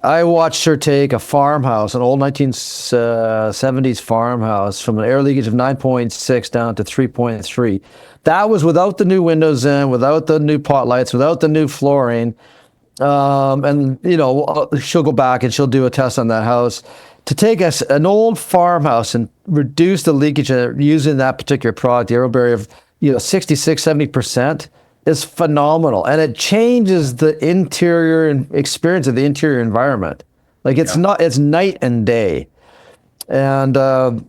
Speaker 2: I watched her take a farmhouse, an old 1970s farmhouse, from an air leakage of 9.6 down to 3.3. That was without the new windows in, without the new pot lights, without the new flooring. And, you know, she'll go back and she'll do a test on that house. To take an old farmhouse and reduce the leakage using that particular product, the Aero Barrier, of 66, 70%. is phenomenal, and it changes the interior experience of the interior environment. Like it's night and day. And then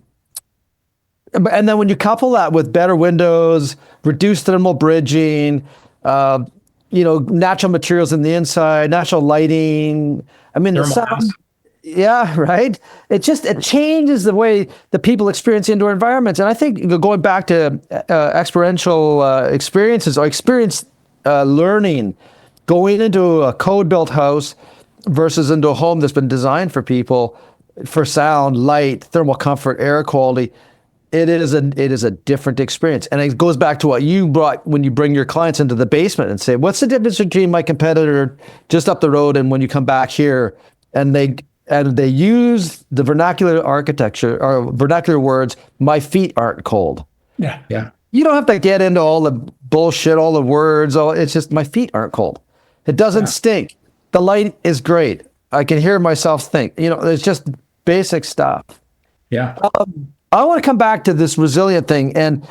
Speaker 2: when you couple that with better windows, reduced thermal bridging, natural materials in the inside, natural lighting. I mean, the sound. Yeah, right. It changes the way that people experience indoor environments. And I think going back to experiential experiences or experience learning, going into a code-built house versus into a home that's been designed for people for sound, light, thermal comfort, air quality, it is a different experience. And it goes back to what you brought when you bring your clients into the basement and say, what's the difference between my competitor just up the road and when you come back here? And they use the vernacular architecture or vernacular words, my feet aren't cold.
Speaker 3: Yeah.
Speaker 4: Yeah.
Speaker 2: You don't have to get into all the bullshit, all the words. It's just my feet aren't cold. It doesn't stink. The light is great. I can hear myself think. It's just basic stuff.
Speaker 4: Yeah.
Speaker 2: I want to come back to this resilient thing. And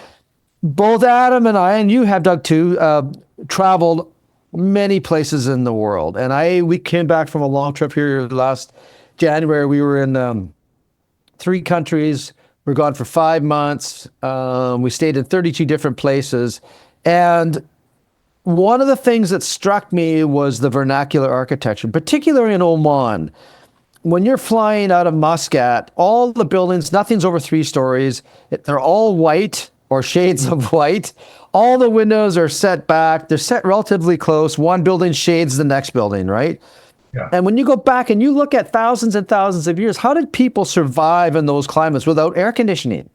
Speaker 2: both Adam and I, and you have, Doug, too, traveled many places in the world. And we came back from a long trip here last January. We were in 3 countries. We were gone for 5 months. We stayed in 32 different places. And one of the things that struck me was the vernacular architecture, particularly in Oman. When you're flying out of Muscat, all the buildings, nothing's over 3 stories. They're all white or shades of white. All the windows are set back. They're set relatively close. One building shades the next building, right? Yeah. And when you go back and you look at thousands and thousands of years, how did people survive in those climates without air conditioning?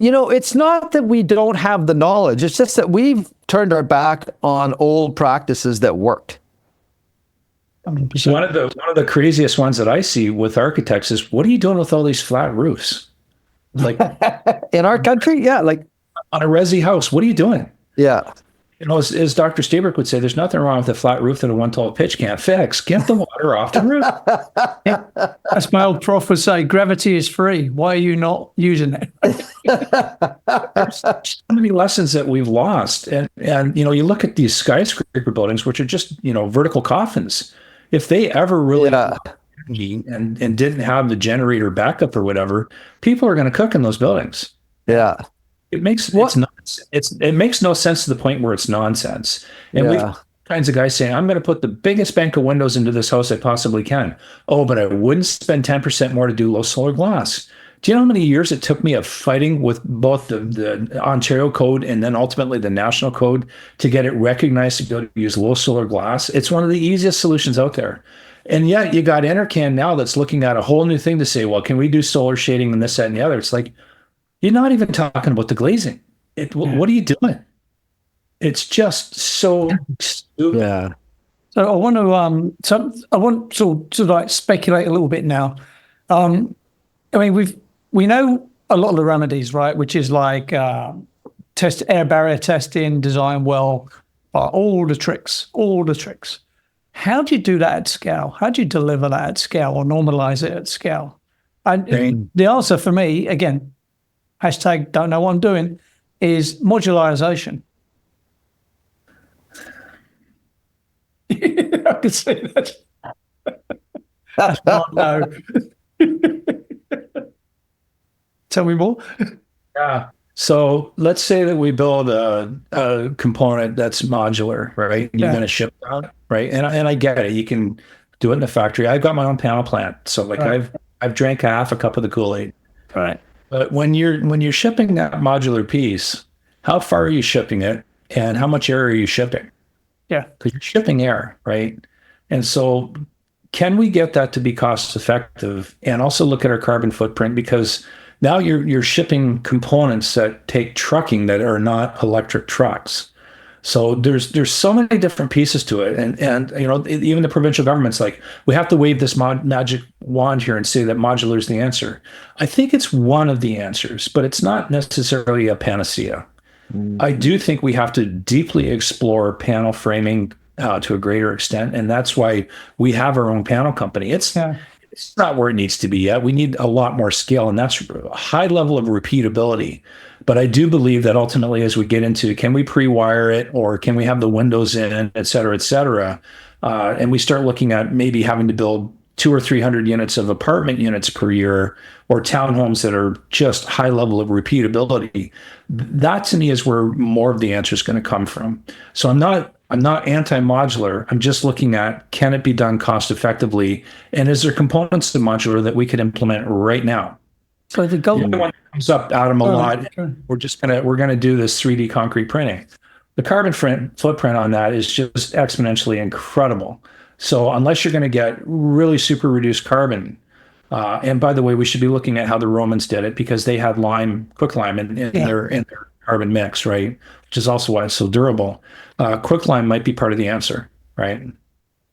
Speaker 2: It's not that we don't have the knowledge. It's just that we've turned our back on old practices that worked.
Speaker 4: One of the craziest ones that I see with architects is, what are you doing with all these flat roofs? Like
Speaker 2: in our country, yeah, like
Speaker 4: on a resi house, what are you doing?
Speaker 2: Yeah.
Speaker 4: As Dr. Staberg would say, there's nothing wrong with a flat roof that a one-tall pitch can't fix. Get the water off the roof.
Speaker 3: Yeah. As my old prof would say, gravity is free. Why are you not using it?
Speaker 4: There's so many lessons that we've lost. And you look at these skyscraper buildings, which are just, vertical coffins. If they ever really and didn't have the generator backup or whatever, people are going to cook in those buildings.
Speaker 2: Yeah.
Speaker 4: It makes it makes no sense to the point where it's nonsense. And we've kinds of guys saying, I'm going to put the biggest bank of windows into this house I possibly can. Oh, but I wouldn't spend 10% more to do low solar glass. Do you know how many years it took me of fighting with both the Ontario code and then ultimately the national code to get it recognized to be able to use low solar glass? It's one of the easiest solutions out there. And yet you got Enercan now that's looking at a whole new thing to say, well, can we do solar shading and this, that, and the other? It's like, you're not even talking about the glazing. What are you doing? It's just so stupid.
Speaker 2: Yeah.
Speaker 3: So I want to like speculate a little bit now. I mean, we know a lot of the remedies, right? Which is like test air barrier testing, design well, all the tricks. How do you do that at scale? How do you deliver that at scale or normalize it at scale? And the answer for me, again, hashtag don't know what I'm doing, is modularization. I could say that. No. Tell me more.
Speaker 4: Yeah. So let's say that we build a component that's modular, right? You're going to ship it out, right? And I get it. You can do it in the factory. I've got my own panel plant, so I've drank half a cup of the Kool-Aid.
Speaker 3: Right.
Speaker 4: But when you're shipping that modular piece, how far are you shipping it, and how much air are you shipping?
Speaker 3: Yeah.
Speaker 4: Because you're shipping air, right? And so, can we get that to be cost effective, and also look at our carbon footprint? Because now you're shipping components that take trucking that are not electric trucks. So there's so many different pieces to it, and even the provincial government's like, we have to wave this magic wand here and say that modular is the answer. I think it's one of the answers, but it's not necessarily a panacea. I do think we have to deeply explore panel framing to a greater extent, and that's why we have our own panel company. It's not where it needs to be yet. We need a lot more scale, and that's a high level of repeatability. But I do believe that ultimately, as we get into, can we pre-wire it, or can we have the windows in, et cetera, and we start looking at maybe having to build 200 or 300 units of apartment units per year, or townhomes that are just high level of repeatability. That to me is where more of the answer is going to come from. So I'm not anti-modular. I'm just looking at, can it be done cost effectively, and is there components to modular that we could implement right now?
Speaker 3: So the goal
Speaker 4: one that comes up, Adam, a lot. We're gonna do this 3D concrete printing. The carbon footprint on that is just exponentially incredible. So unless you're going to get really super reduced carbon, and by the way, we should be looking at how the Romans did it, because they had quicklime in their carbon mix, right? Which is also why it's so durable. Quicklime might be part of the answer, right?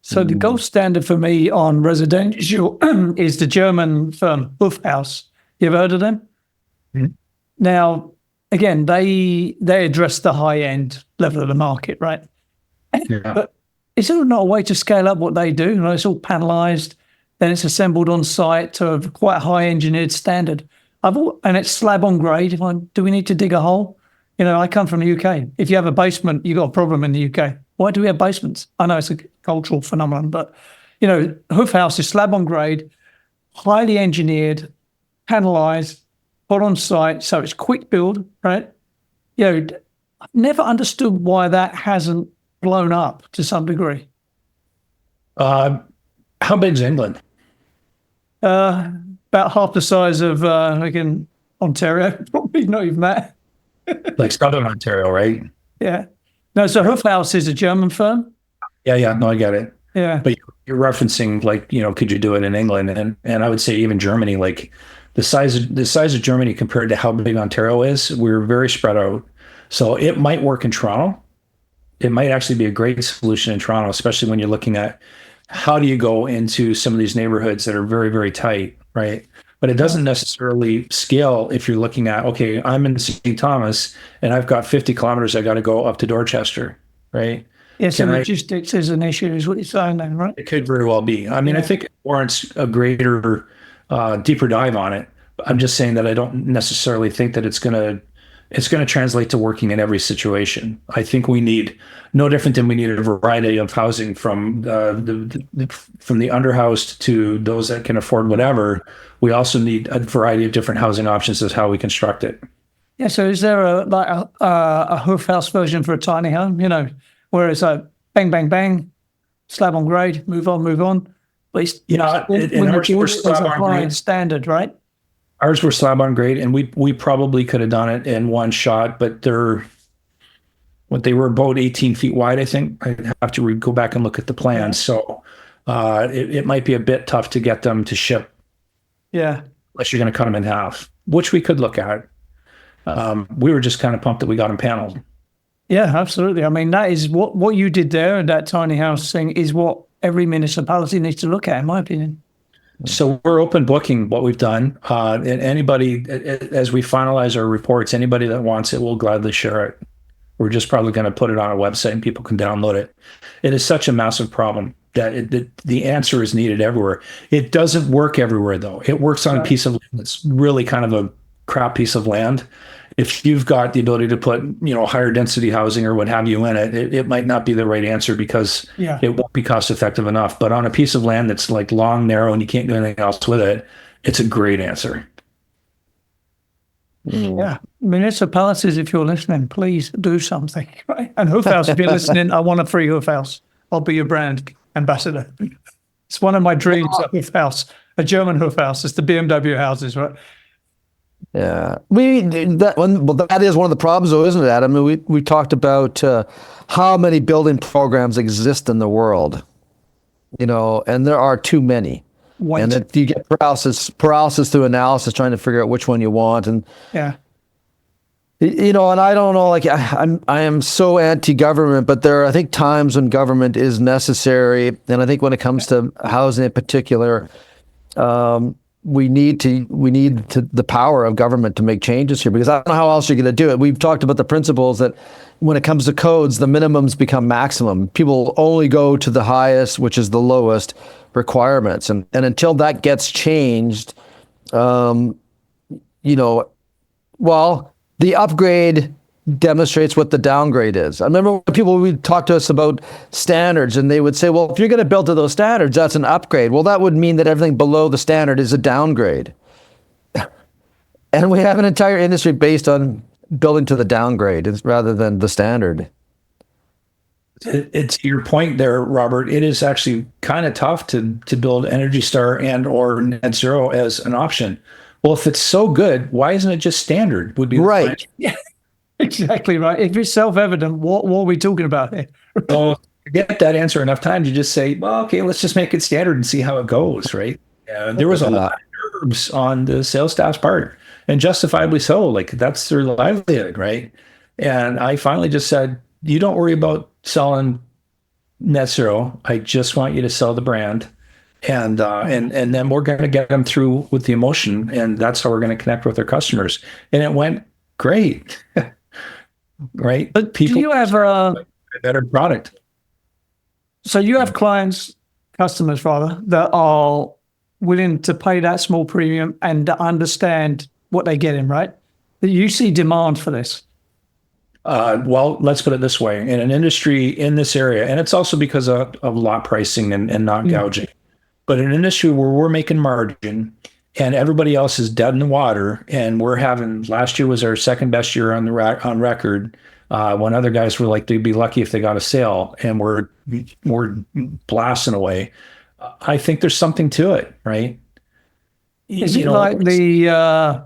Speaker 3: So the gold standard for me on residential is the German firm Hoofhaus. You ever heard of them? Mm-hmm. Now, again, they address the high end level of the market, right? Yeah. But is there not a way to scale up what they do? It's all panelized, then it's assembled on site to a quite high engineered standard. And it's slab on grade. Do we need to dig a hole? I come from the UK. If you have a basement, you've got a problem in the UK. Why do we have basements? I know it's a cultural phenomenon, but Hoofhaus is slab on grade, highly engineered, panelized, put on site, so it's quick build, right? I've never understood why that hasn't blown up to some degree.
Speaker 4: How big's England?
Speaker 3: About half the size of in Ontario, probably not even that.
Speaker 4: Like Southern Ontario, right?
Speaker 3: Yeah. No, so Hoofhaus is a German firm.
Speaker 4: Yeah. No, I get it.
Speaker 3: Yeah.
Speaker 4: But you're referencing, could you do it in England? And I would say even Germany, the size of Germany compared to how big Ontario is, we're very spread out. So it might work in Toronto. It might actually be a great solution in Toronto, especially when you're looking at how do you go into some of these neighborhoods that are very, very tight, right? But it doesn't necessarily scale if you're looking at, okay, I'm in St. Thomas and I've got 50 kilometers I got to go up to Dorchester, right?
Speaker 3: Yeah, so logistics is an issue, is what you're saying then, right?
Speaker 4: It could very well be. I mean, I think it warrants a greater, deeper dive on it. I'm just saying that I don't necessarily think that it's gonna translate to working in every situation. I think we need no different than we need a variety of housing from from the underhoused to those that can afford whatever. We also need a variety of different housing options as how we construct it.
Speaker 3: Yeah, so is there a hoof house version for a tiny home, where it's like bang, bang, bang, slab on grade, move on, move on? At least,
Speaker 4: in ours we're slab on grade
Speaker 3: standard, right?
Speaker 4: Ours were slab on grade, and we probably could have done it in one shot, but they were about 18 feet wide, I think. I'd have to go back and look at the plans. So it might be a bit tough to get them to ship.
Speaker 3: Yeah.
Speaker 4: Unless you're going to cut them in half, which we could look at. We were just kind of pumped that we got them paneled.
Speaker 3: Yeah, absolutely. I mean, that is what you did there, and that tiny house thing is what every municipality needs to look at, in my opinion.
Speaker 4: So we're open booking what we've done. And anybody, as we finalize our reports, anybody that wants it will gladly share it. We're just probably going to put it on our website and people can download it. It is such a massive problem that the answer is needed everywhere. It doesn't work everywhere, though. It works on a piece of land that's really kind of a crap piece of land. If you've got the ability to put, higher density housing or what have you in it, it might not be the right answer because it won't be cost effective enough. But on a piece of land that's like long, narrow, and you can't do anything else with it, it's a great answer.
Speaker 3: Yeah. Municipalities, if you're listening, please do something. Right? And Hoof House, if you're listening, I want a free Hoof House. I'll be your brand ambassador. It's one of my dreams, a Hoof House, a German Hoof House. It's the BMW houses, right?
Speaker 2: Yeah, that is one of the problems, though, isn't it, Adam? I mean, we talked about how many building programs exist in the world, and there are too many. And that you get paralysis through analysis, trying to figure out which one you want. And and I don't know, like I am so anti-government, but there are, I think, times when government is necessary, and I think when it comes to housing in particular, we need the power of government to make changes here, because I don't know how else you're going to do it. We've talked about the principles that when it comes to codes, the minimums become maximum. People only go to the highest, which is the lowest requirements. And until that gets changed, the upgrade demonstrates what the downgrade is. I remember when people would talk to us about standards, and they would say, well, if you're going to build to those standards, that's an upgrade. Well, that would mean that everything below the standard is a downgrade. And we have an entire industry based on building to the downgrade rather than the standard.
Speaker 4: It's your point there, Robert. It is actually kind of tough to build Energy Star and or net zero as an option. Well, if it's so good, why isn't it just standard? Would be
Speaker 2: right.
Speaker 3: Yeah. Exactly right. If it's self-evident, what are we talking about here?
Speaker 4: So get that answer enough times, you just say, well, okay, let's just make it standard and see how it goes, right? There was a lot of nerves on the sales staff's part, and justifiably so. Like, that's their livelihood, right? And I finally just said, you don't worry about selling net zero. I just want you to sell the brand. And then we're going to get them through with the emotion, and that's how we're going to connect with our customers. And it went great. Right?
Speaker 3: But people, do you have a
Speaker 4: better product?
Speaker 3: So you have customers rather, that are willing to pay that small premium and understand what they're getting, right? That you see demand for this.
Speaker 4: Well, let's put it this way. In an industry in this area, and it's also because of lot pricing and not gouging, but in an industry where we're making margin and everybody else is dead in the water, and last year was our second best year on record, when other guys were like, they'd be lucky if they got a sale, and we're blasting away. I think there's something to it, right?
Speaker 3: Is it like the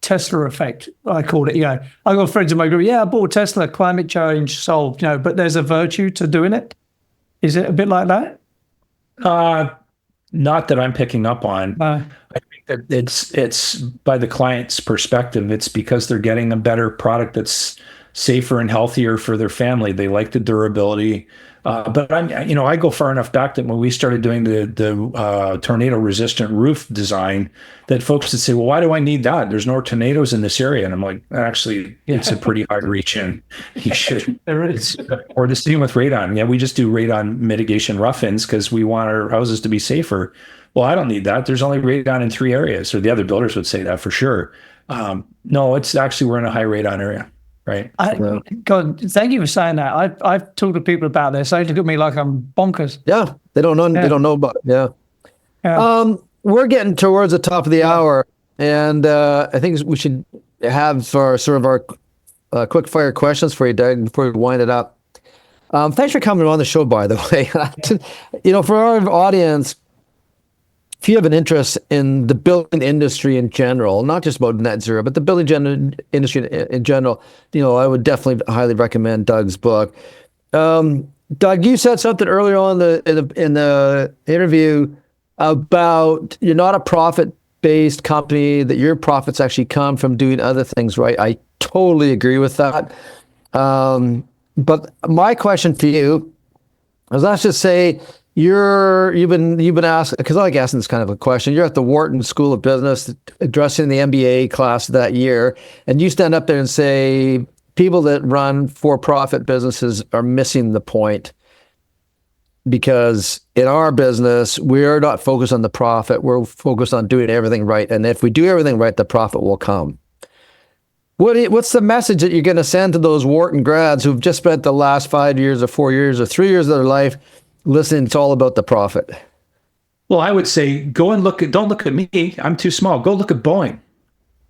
Speaker 3: Tesla effect? I called it. I got friends in my group. Yeah, I bought Tesla. Climate change solved. But there's a virtue to doing it. Is it a bit like that?
Speaker 4: Not that I'm picking up on. I think It's by the client's perspective. It's because they're getting a better product that's safer and healthier for their family. They like the durability. But I go far enough back that when we started doing the tornado resistant roof design, that folks would say, well, why do I need that? There's no tornadoes in this area. And I'm like, actually, it's a pretty hard reach in. You should.
Speaker 3: There is.
Speaker 4: Or the same with radon. Yeah, we just do radon mitigation rough-ins because we want our houses to be safer. Well, I don't need that. There's only radon in 3 areas. Or the other builders would say that for sure. No, it's actually, we're in a high radon area. Right.
Speaker 3: God, thank you for saying that. I've talked to people about this. They look at me like I'm bonkers.
Speaker 2: Yeah, they don't know. Yeah. They don't know about it. Yeah. We're getting towards the top of the hour, and I think we should have our quick fire questions for you, Doug, before we wind it up. Thanks for coming on the show, by the way. For our audience, if you have an interest in the building industry in general, not just about net zero, but the building industry in general, I would definitely highly recommend Doug's book. Doug, you said something earlier on in the interview about you're not a profit-based company, that your profits actually come from doing other things, right? I totally agree with that. But my question for you is, let's just say you've been asked, because I like asking this kind of a question. You're at the Wharton School of Business addressing the MBA class that year, and you stand up there and say people that run for-profit businesses are missing the point, because in our business, we're not focused on the profit. We're focused on doing everything right. And if we do everything right, the profit will come. What's the message that you're going to send to those Wharton grads who've just spent the last 5 years or 4 years or 3 years of their life listening? It's all about the profit.
Speaker 4: Well, I would say don't look at me. I'm too small. Go look at Boeing.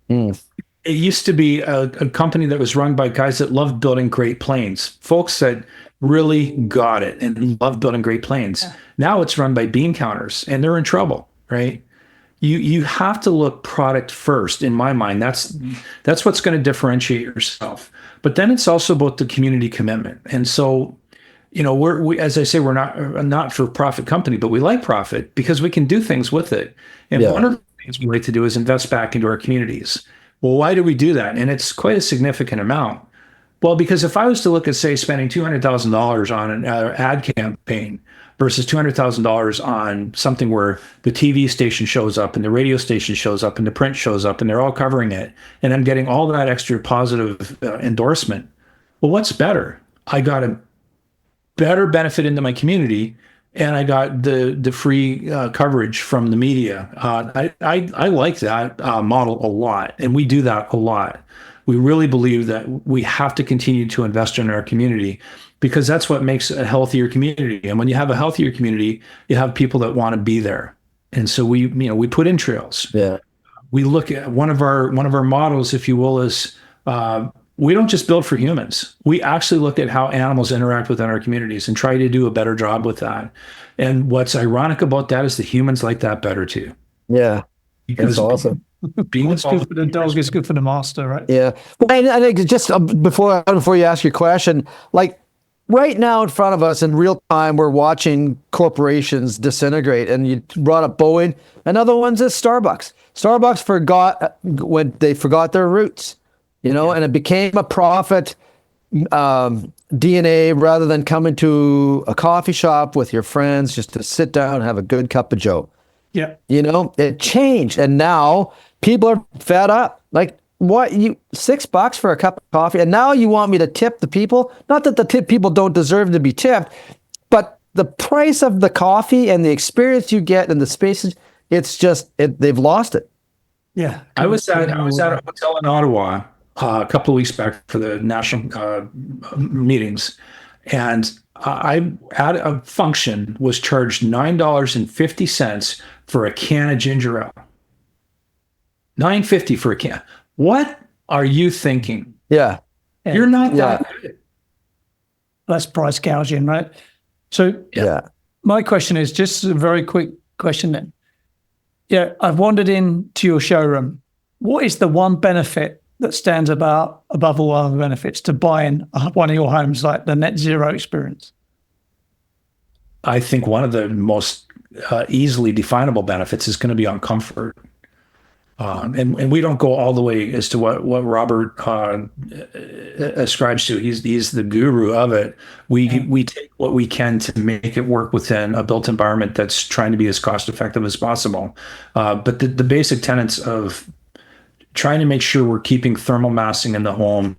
Speaker 4: It used to be a company that was run by guys that loved building great planes, folks that really got it and loved building great planes. Yeah. Now it's run by bean counters, and they're in trouble, right? You have to look product first. In my mind, that's what's going to differentiate yourself. But then it's also about the community commitment. And so, we as I say, we're not a not-for-profit company, but we like profit because we can do things with it. And one of the things we like to do is invest back into our communities. Well, why do we do that? And it's quite a significant amount. Well, because if I was to look at, say, spending $200,000 on an ad campaign versus $200,000 on something where the TV station shows up and the radio station shows up and the print shows up and they're all covering it, and I'm getting all that extra positive endorsement, well, what's better? I got a better benefit into my community, and I got the free coverage from the media. I like that model a lot, and we do that a lot. We really believe that we have to continue to invest in our community, because that's what makes a healthier community. And when you have a healthier community, you have people that want to be there. And so we put in trails.
Speaker 2: Yeah.
Speaker 4: We look at one of our models, if you will, is we don't just build for humans. We actually look at how animals interact within our communities and try to do a better job with that. And what's ironic about that is the humans like that better too.
Speaker 2: Yeah.
Speaker 4: Because
Speaker 2: that's awesome.
Speaker 4: Being
Speaker 3: what's good for the dog is good for the master, right?
Speaker 2: Yeah. Well, and I think just before you ask your question, like right now in front of us in real time, we're watching corporations disintegrate. And you brought up Boeing. Another one's is Starbucks. Starbucks forgot their roots, and it became a profit DNA rather than coming to a coffee shop with your friends just to sit down and have a good cup of joe.
Speaker 3: Yeah.
Speaker 2: It changed. And now people are fed up. Like, what, $6 for a cup of coffee? And now you want me to tip the people? Not that the people don't deserve to be tipped, but the price of the coffee and the experience you get in the spaces, they've lost it.
Speaker 3: Yeah.
Speaker 4: I was at a hotel in Ottawa a couple of weeks back for the national meetings, and I at a function was charged $9.50 for a can of ginger ale. $9.50 for a can. What are you thinking?
Speaker 2: Yeah.
Speaker 4: You're not that good.
Speaker 3: That's price gouging, right? So my question is just a very quick question then. Yeah, I've wandered into your showroom. What is the one benefit that stands above all other benefits to buying one of your homes, like the net zero experience?
Speaker 4: I think one of the most easily definable benefits is going to be on comfort. And we don't go all the way as to what Robert ascribes to. He's the guru of it. We take what we can to make it work within a built environment that's trying to be as cost effective as possible. But the basic tenets of trying to make sure we're keeping thermal massing in the home,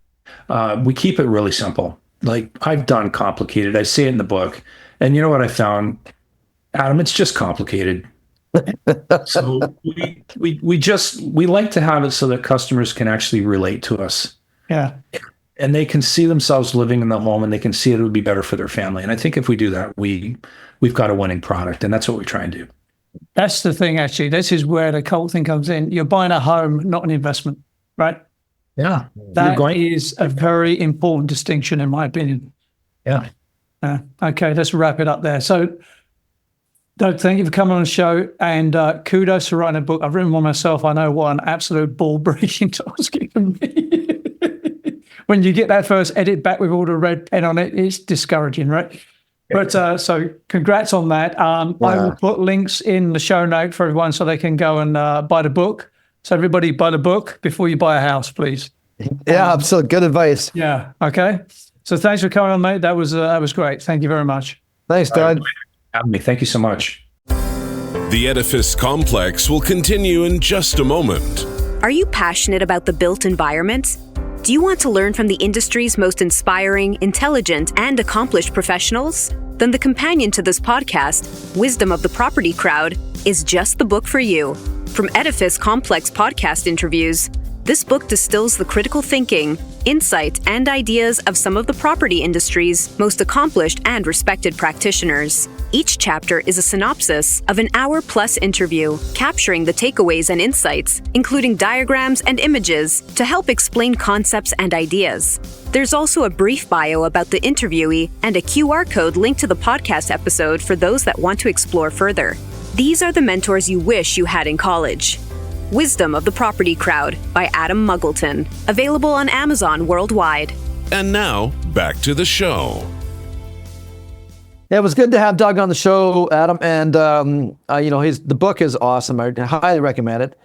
Speaker 4: we keep it really simple. Like I've done complicated. I say it in the book, and you know what I found, Adam? It's just complicated. So we like to have it so that customers can actually relate to us.
Speaker 3: Yeah.
Speaker 4: And they can see themselves living in the home, and they can see it would be better for their family. And I think if we do that, we've got a winning product, and that's what we try and do.
Speaker 3: That's the thing, actually. This is where the cult thing comes in. You're buying a home, not an investment, right?
Speaker 4: Yeah.
Speaker 3: That is a very important distinction, in my opinion.
Speaker 4: Yeah.
Speaker 3: Okay, let's wrap it up there. So, Doug, thank you for coming on the show, and kudos for writing a book. I've written one myself. I know what an absolute ball-breaking task it can be. When you get that first edit back with all the red pen on it, it's discouraging, right? But so congrats on that. I will put links in the show note for everyone so they can go and buy the book. So everybody buy the book before you buy a house, please.
Speaker 2: Yeah, absolutely. Good advice.
Speaker 3: Yeah. Okay. So thanks for coming on, mate. That was great. Thank you very much.
Speaker 2: Thanks, Doug.
Speaker 4: Having me. Thank you so much.
Speaker 1: The Edifice Complex will continue in just a moment.
Speaker 6: Are you passionate about the built environment? Do you want to learn from the industry's most inspiring, intelligent, and accomplished professionals? Then the companion to this podcast, Wisdom of the Property Crowd, is just the book for you. From Edifice Complex podcast interviews, this book distills the critical thinking, insight, and ideas of some of the property industry's most accomplished and respected practitioners. Each chapter is a synopsis of an hour-plus interview, capturing the takeaways and insights, including diagrams and images, to help explain concepts and ideas. There's also a brief bio about the interviewee and a QR code linked to the podcast episode for those that want to explore further. These are the mentors you wish you had in college. Wisdom of the Property Crowd by Adam Muggleton. Available on Amazon worldwide.
Speaker 1: And now, back to the show.
Speaker 2: Yeah, it was good to have Doug on the show, Adam. And, the book is awesome. I highly recommend it.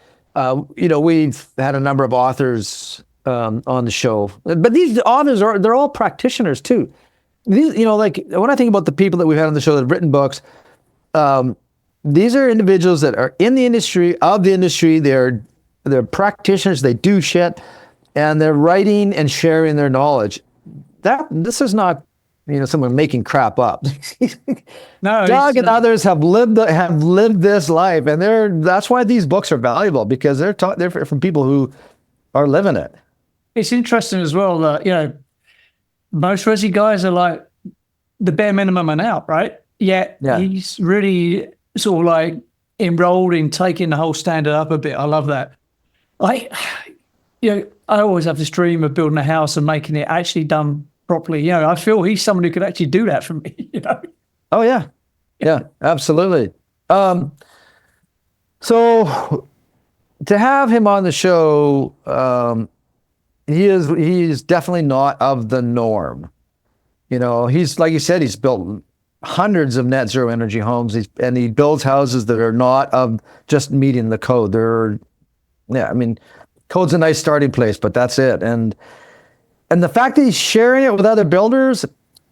Speaker 2: We've had a number of authors on the show. But these authors, they're all practitioners, too. These, when I think about the people that we've had on the show that have written books, these are individuals that are in the industry, of the industry. They're practitioners. They do shit, and they're writing and sharing their knowledge. This is not, someone making crap up.
Speaker 3: No,
Speaker 2: Doug and others have lived this life, and that's why these books are valuable, because they're from people who are living it.
Speaker 3: It's interesting as well that most resi guys are like the bare minimum and out, right? Yet he's really sort of like enrolled in taking the whole standard up a bit. I love that. I always have this dream of building a house and making it actually done properly. I feel he's someone who could actually do that for me.
Speaker 2: Oh yeah, absolutely. So to have him on the show, he is definitely not of the norm. He's, like you said, he's built hundreds of net zero energy homes, and he builds houses that are not of just meeting the code. Code's a nice starting place, but that's it. And the fact that he's sharing it with other builders,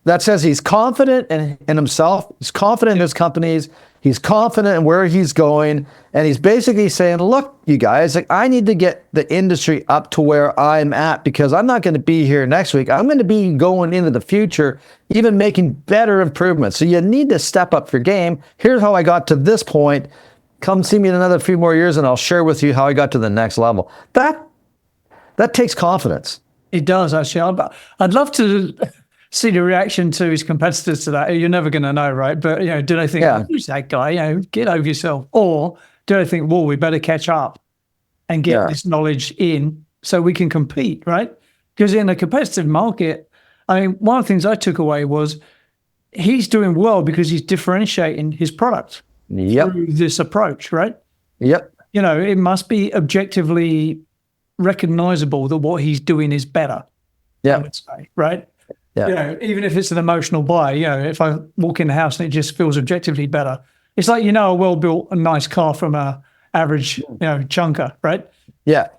Speaker 2: that says he's confident in himself, he's confident in his companies, he's confident in where he's going, and he's basically saying, look, you guys, I need to get the industry up to where I'm at, because I'm not going to be here next week. I'm going to be going into the future, even making better improvements. So you need to step up your game. Here's how I got to this point. Come see me in another few more years, and I'll share with you how I got to the next level. That takes confidence. It
Speaker 3: does, actually. I'd love to see the reaction to his competitors to that. You're never going to know, right? But, do they think, who's that guy? Get over yourself. Or do they think, well, we better catch up and get this knowledge in so we can compete, right? Because in a competitive market, one of the things I took away was he's doing well because he's differentiating his product through this approach, right?
Speaker 2: Yep.
Speaker 3: It must be objectively recognizable that what he's doing is better.
Speaker 2: Yeah.
Speaker 3: I would say, right?
Speaker 2: Yeah.
Speaker 3: Even if it's an emotional buy, if I walk in the house and it just feels objectively better, it's like, a well-built, a nice car from a average, chunker, right?
Speaker 2: Yeah.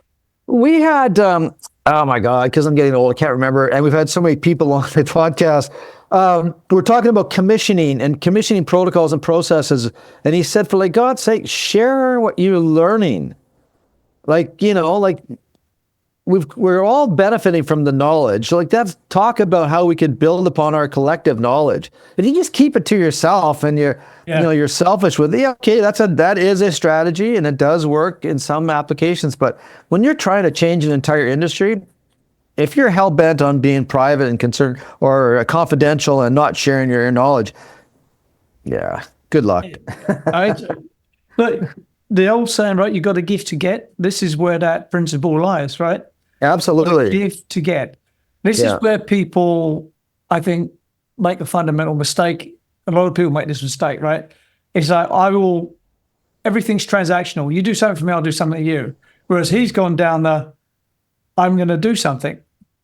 Speaker 2: We had, oh my God, because I'm getting old, I can't remember. And we've had so many people on the podcast. We're talking about commissioning protocols and processes. And he said, for God's sake, share what you're learning. We're all benefiting from the knowledge. That's talk about how we could build upon our collective knowledge. If you just keep it to yourself and you're selfish with it, okay, that is a strategy and it does work in some applications. But when you're trying to change an entire industry, if you're hell bent on being private and concerned or confidential and not sharing your knowledge, yeah, good luck.
Speaker 3: But the old saying, right? You got to give to get. This is where that principle lies, right?
Speaker 2: Absolutely.
Speaker 3: Give to get. This is where people, I think, make a fundamental mistake. A lot of people make this mistake, right? It's like, everything's transactional. You do something for me, I'll do something to you. Whereas he's gone down I'm going to do something.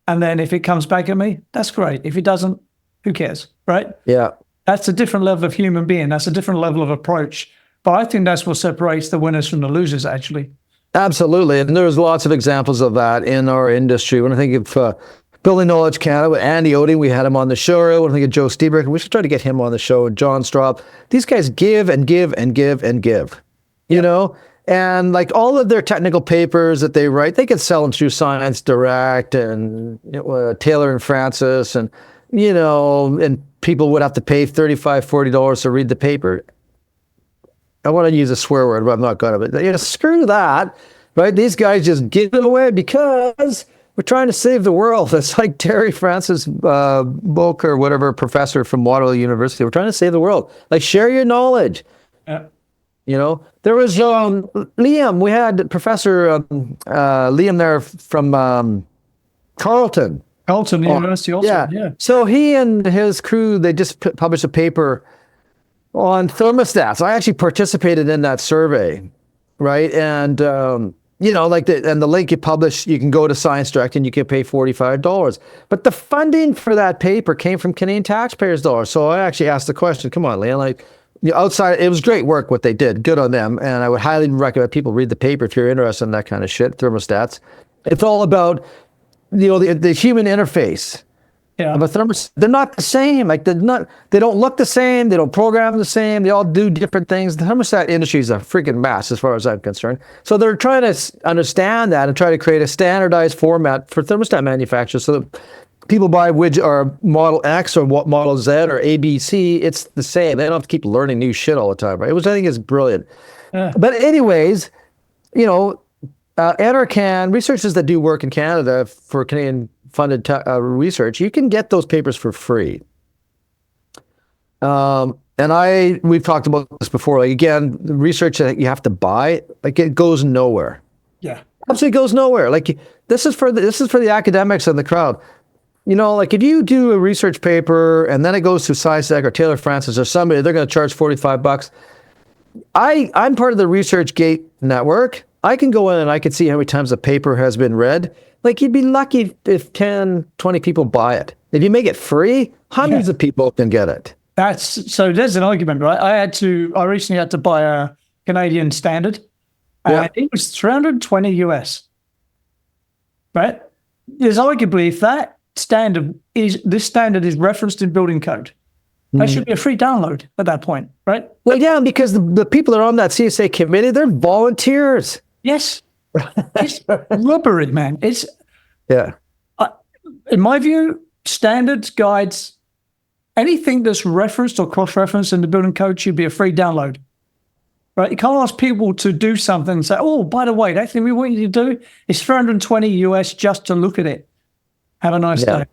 Speaker 3: And then if it comes back at me, that's great. If it doesn't, who cares, right?
Speaker 2: Yeah.
Speaker 3: That's a different level of human being. That's a different level of approach. But I think that's what separates the winners from the losers, actually.
Speaker 2: Absolutely. And there's lots of examples of that in our industry. When I think of Building Knowledge Canada with Andy Oding, we had him on the show. When I think of Joe Stieberg, we should try to get him on the show. And John Straub. These guys give and give and give and give, you know? And all of their technical papers that they write, they could sell them through Science Direct and Taylor and Francis and people would have to pay $35, $40 to read the paper. I want to use a swear word, but I'm not going to. But screw that, right? These guys just give it away because we're trying to save the world. It's like Terry Francis Book or whatever professor from Waterloo University. We're trying to save the world. Share your knowledge.
Speaker 3: Yeah.
Speaker 2: There was Liam. We had Professor Liam there from Carleton
Speaker 3: University also.
Speaker 2: Yeah. So he and his crew, they just published a paper on thermostats. I actually participated in that survey, right? And and the link you publish, you can go to Science Direct and you can pay $45. But the funding for that paper came from Canadian taxpayers' dollars. So I actually asked the question, come on, Liam, outside, it was great work what they did. Good on them. And I would highly recommend people read the paper if you're interested in that kind of shit, thermostats. It's all about the human interface.
Speaker 3: Yeah.
Speaker 2: But they're not the same. They don't look the same. They don't program the same. They all do different things. The thermostat industry is a freaking mess as far as I'm concerned. So they're trying to understand that and try to create a standardized format for thermostat manufacturers so that people buy widget or Model X or Model Z or ABC, it's the same. They don't have to keep learning new shit all the time, right? Which I think is brilliant. But anyways, NRCan, researchers that do work in Canada for Canadian funded research, you can get those papers for free. And we've talked about this before. Again, the research that you have to buy, it goes nowhere.
Speaker 3: Yeah,
Speaker 2: absolutely goes nowhere. This is for the academics and the crowd. If you do a research paper and then it goes to SciSec or Taylor Francis or somebody, they're going to charge $45. I'm part of the ResearchGate network. I can go in and I can see how many times a paper has been read. You'd be lucky if 10, 20 people buy it. If you make it free, hundreds of people can get it.
Speaker 3: So there's an argument, right? I recently had to buy a Canadian standard and it was 320 US, right? There's arguably if this standard is referenced in building code, that should be a free download at that point, right?
Speaker 2: Well, yeah, because the people that are on that CSA committee, they're volunteers.
Speaker 3: Yes. It's robbery, man. It's
Speaker 2: in
Speaker 3: my view, standards, guides, anything that's referenced or cross-referenced in the building code should be a free download. Right? You can't ask people to do something and say, oh, by the way, that thing we want you to do is 320 US just to look at it. Have a nice day.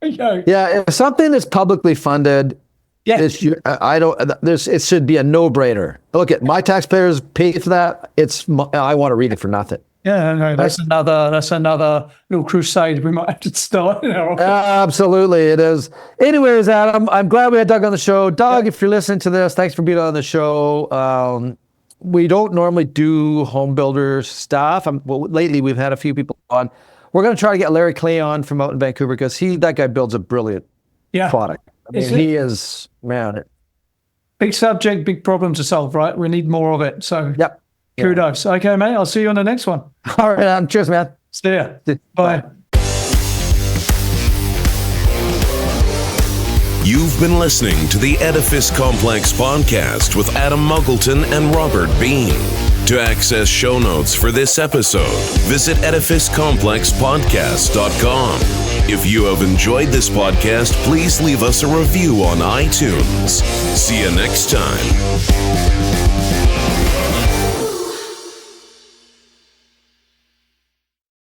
Speaker 3: Okay.
Speaker 2: Yeah, if something is publicly funded, it should be a no-brainer. Look, my taxpayers pay for that. I want to read it for nothing.
Speaker 3: Yeah, no, that's another little crusade we might have to start.
Speaker 2: Absolutely, it is. Anyways, Adam, I'm glad we had Doug on the show. Doug, if you're listening to this, thanks for being on the show. We don't normally do home builder stuff. Lately, we've had a few people on. We're going to try to get Larry Clay on from out in Vancouver because that guy builds a brilliant product. I mean, he is, man.
Speaker 3: Big subject, big problem to solve, right? We need more of it. So
Speaker 2: Yep.
Speaker 3: kudos. Okay, mate. I'll see you on the next one.
Speaker 2: All right. Cheers, man.
Speaker 3: See ya. Bye.
Speaker 1: You've been listening to the Edifice Complex podcast with Adam Muggleton and Robert Bean. To access show notes for this episode, visit edificecomplexpodcast.com. If you have enjoyed this podcast, please leave us a review on iTunes. See you next time.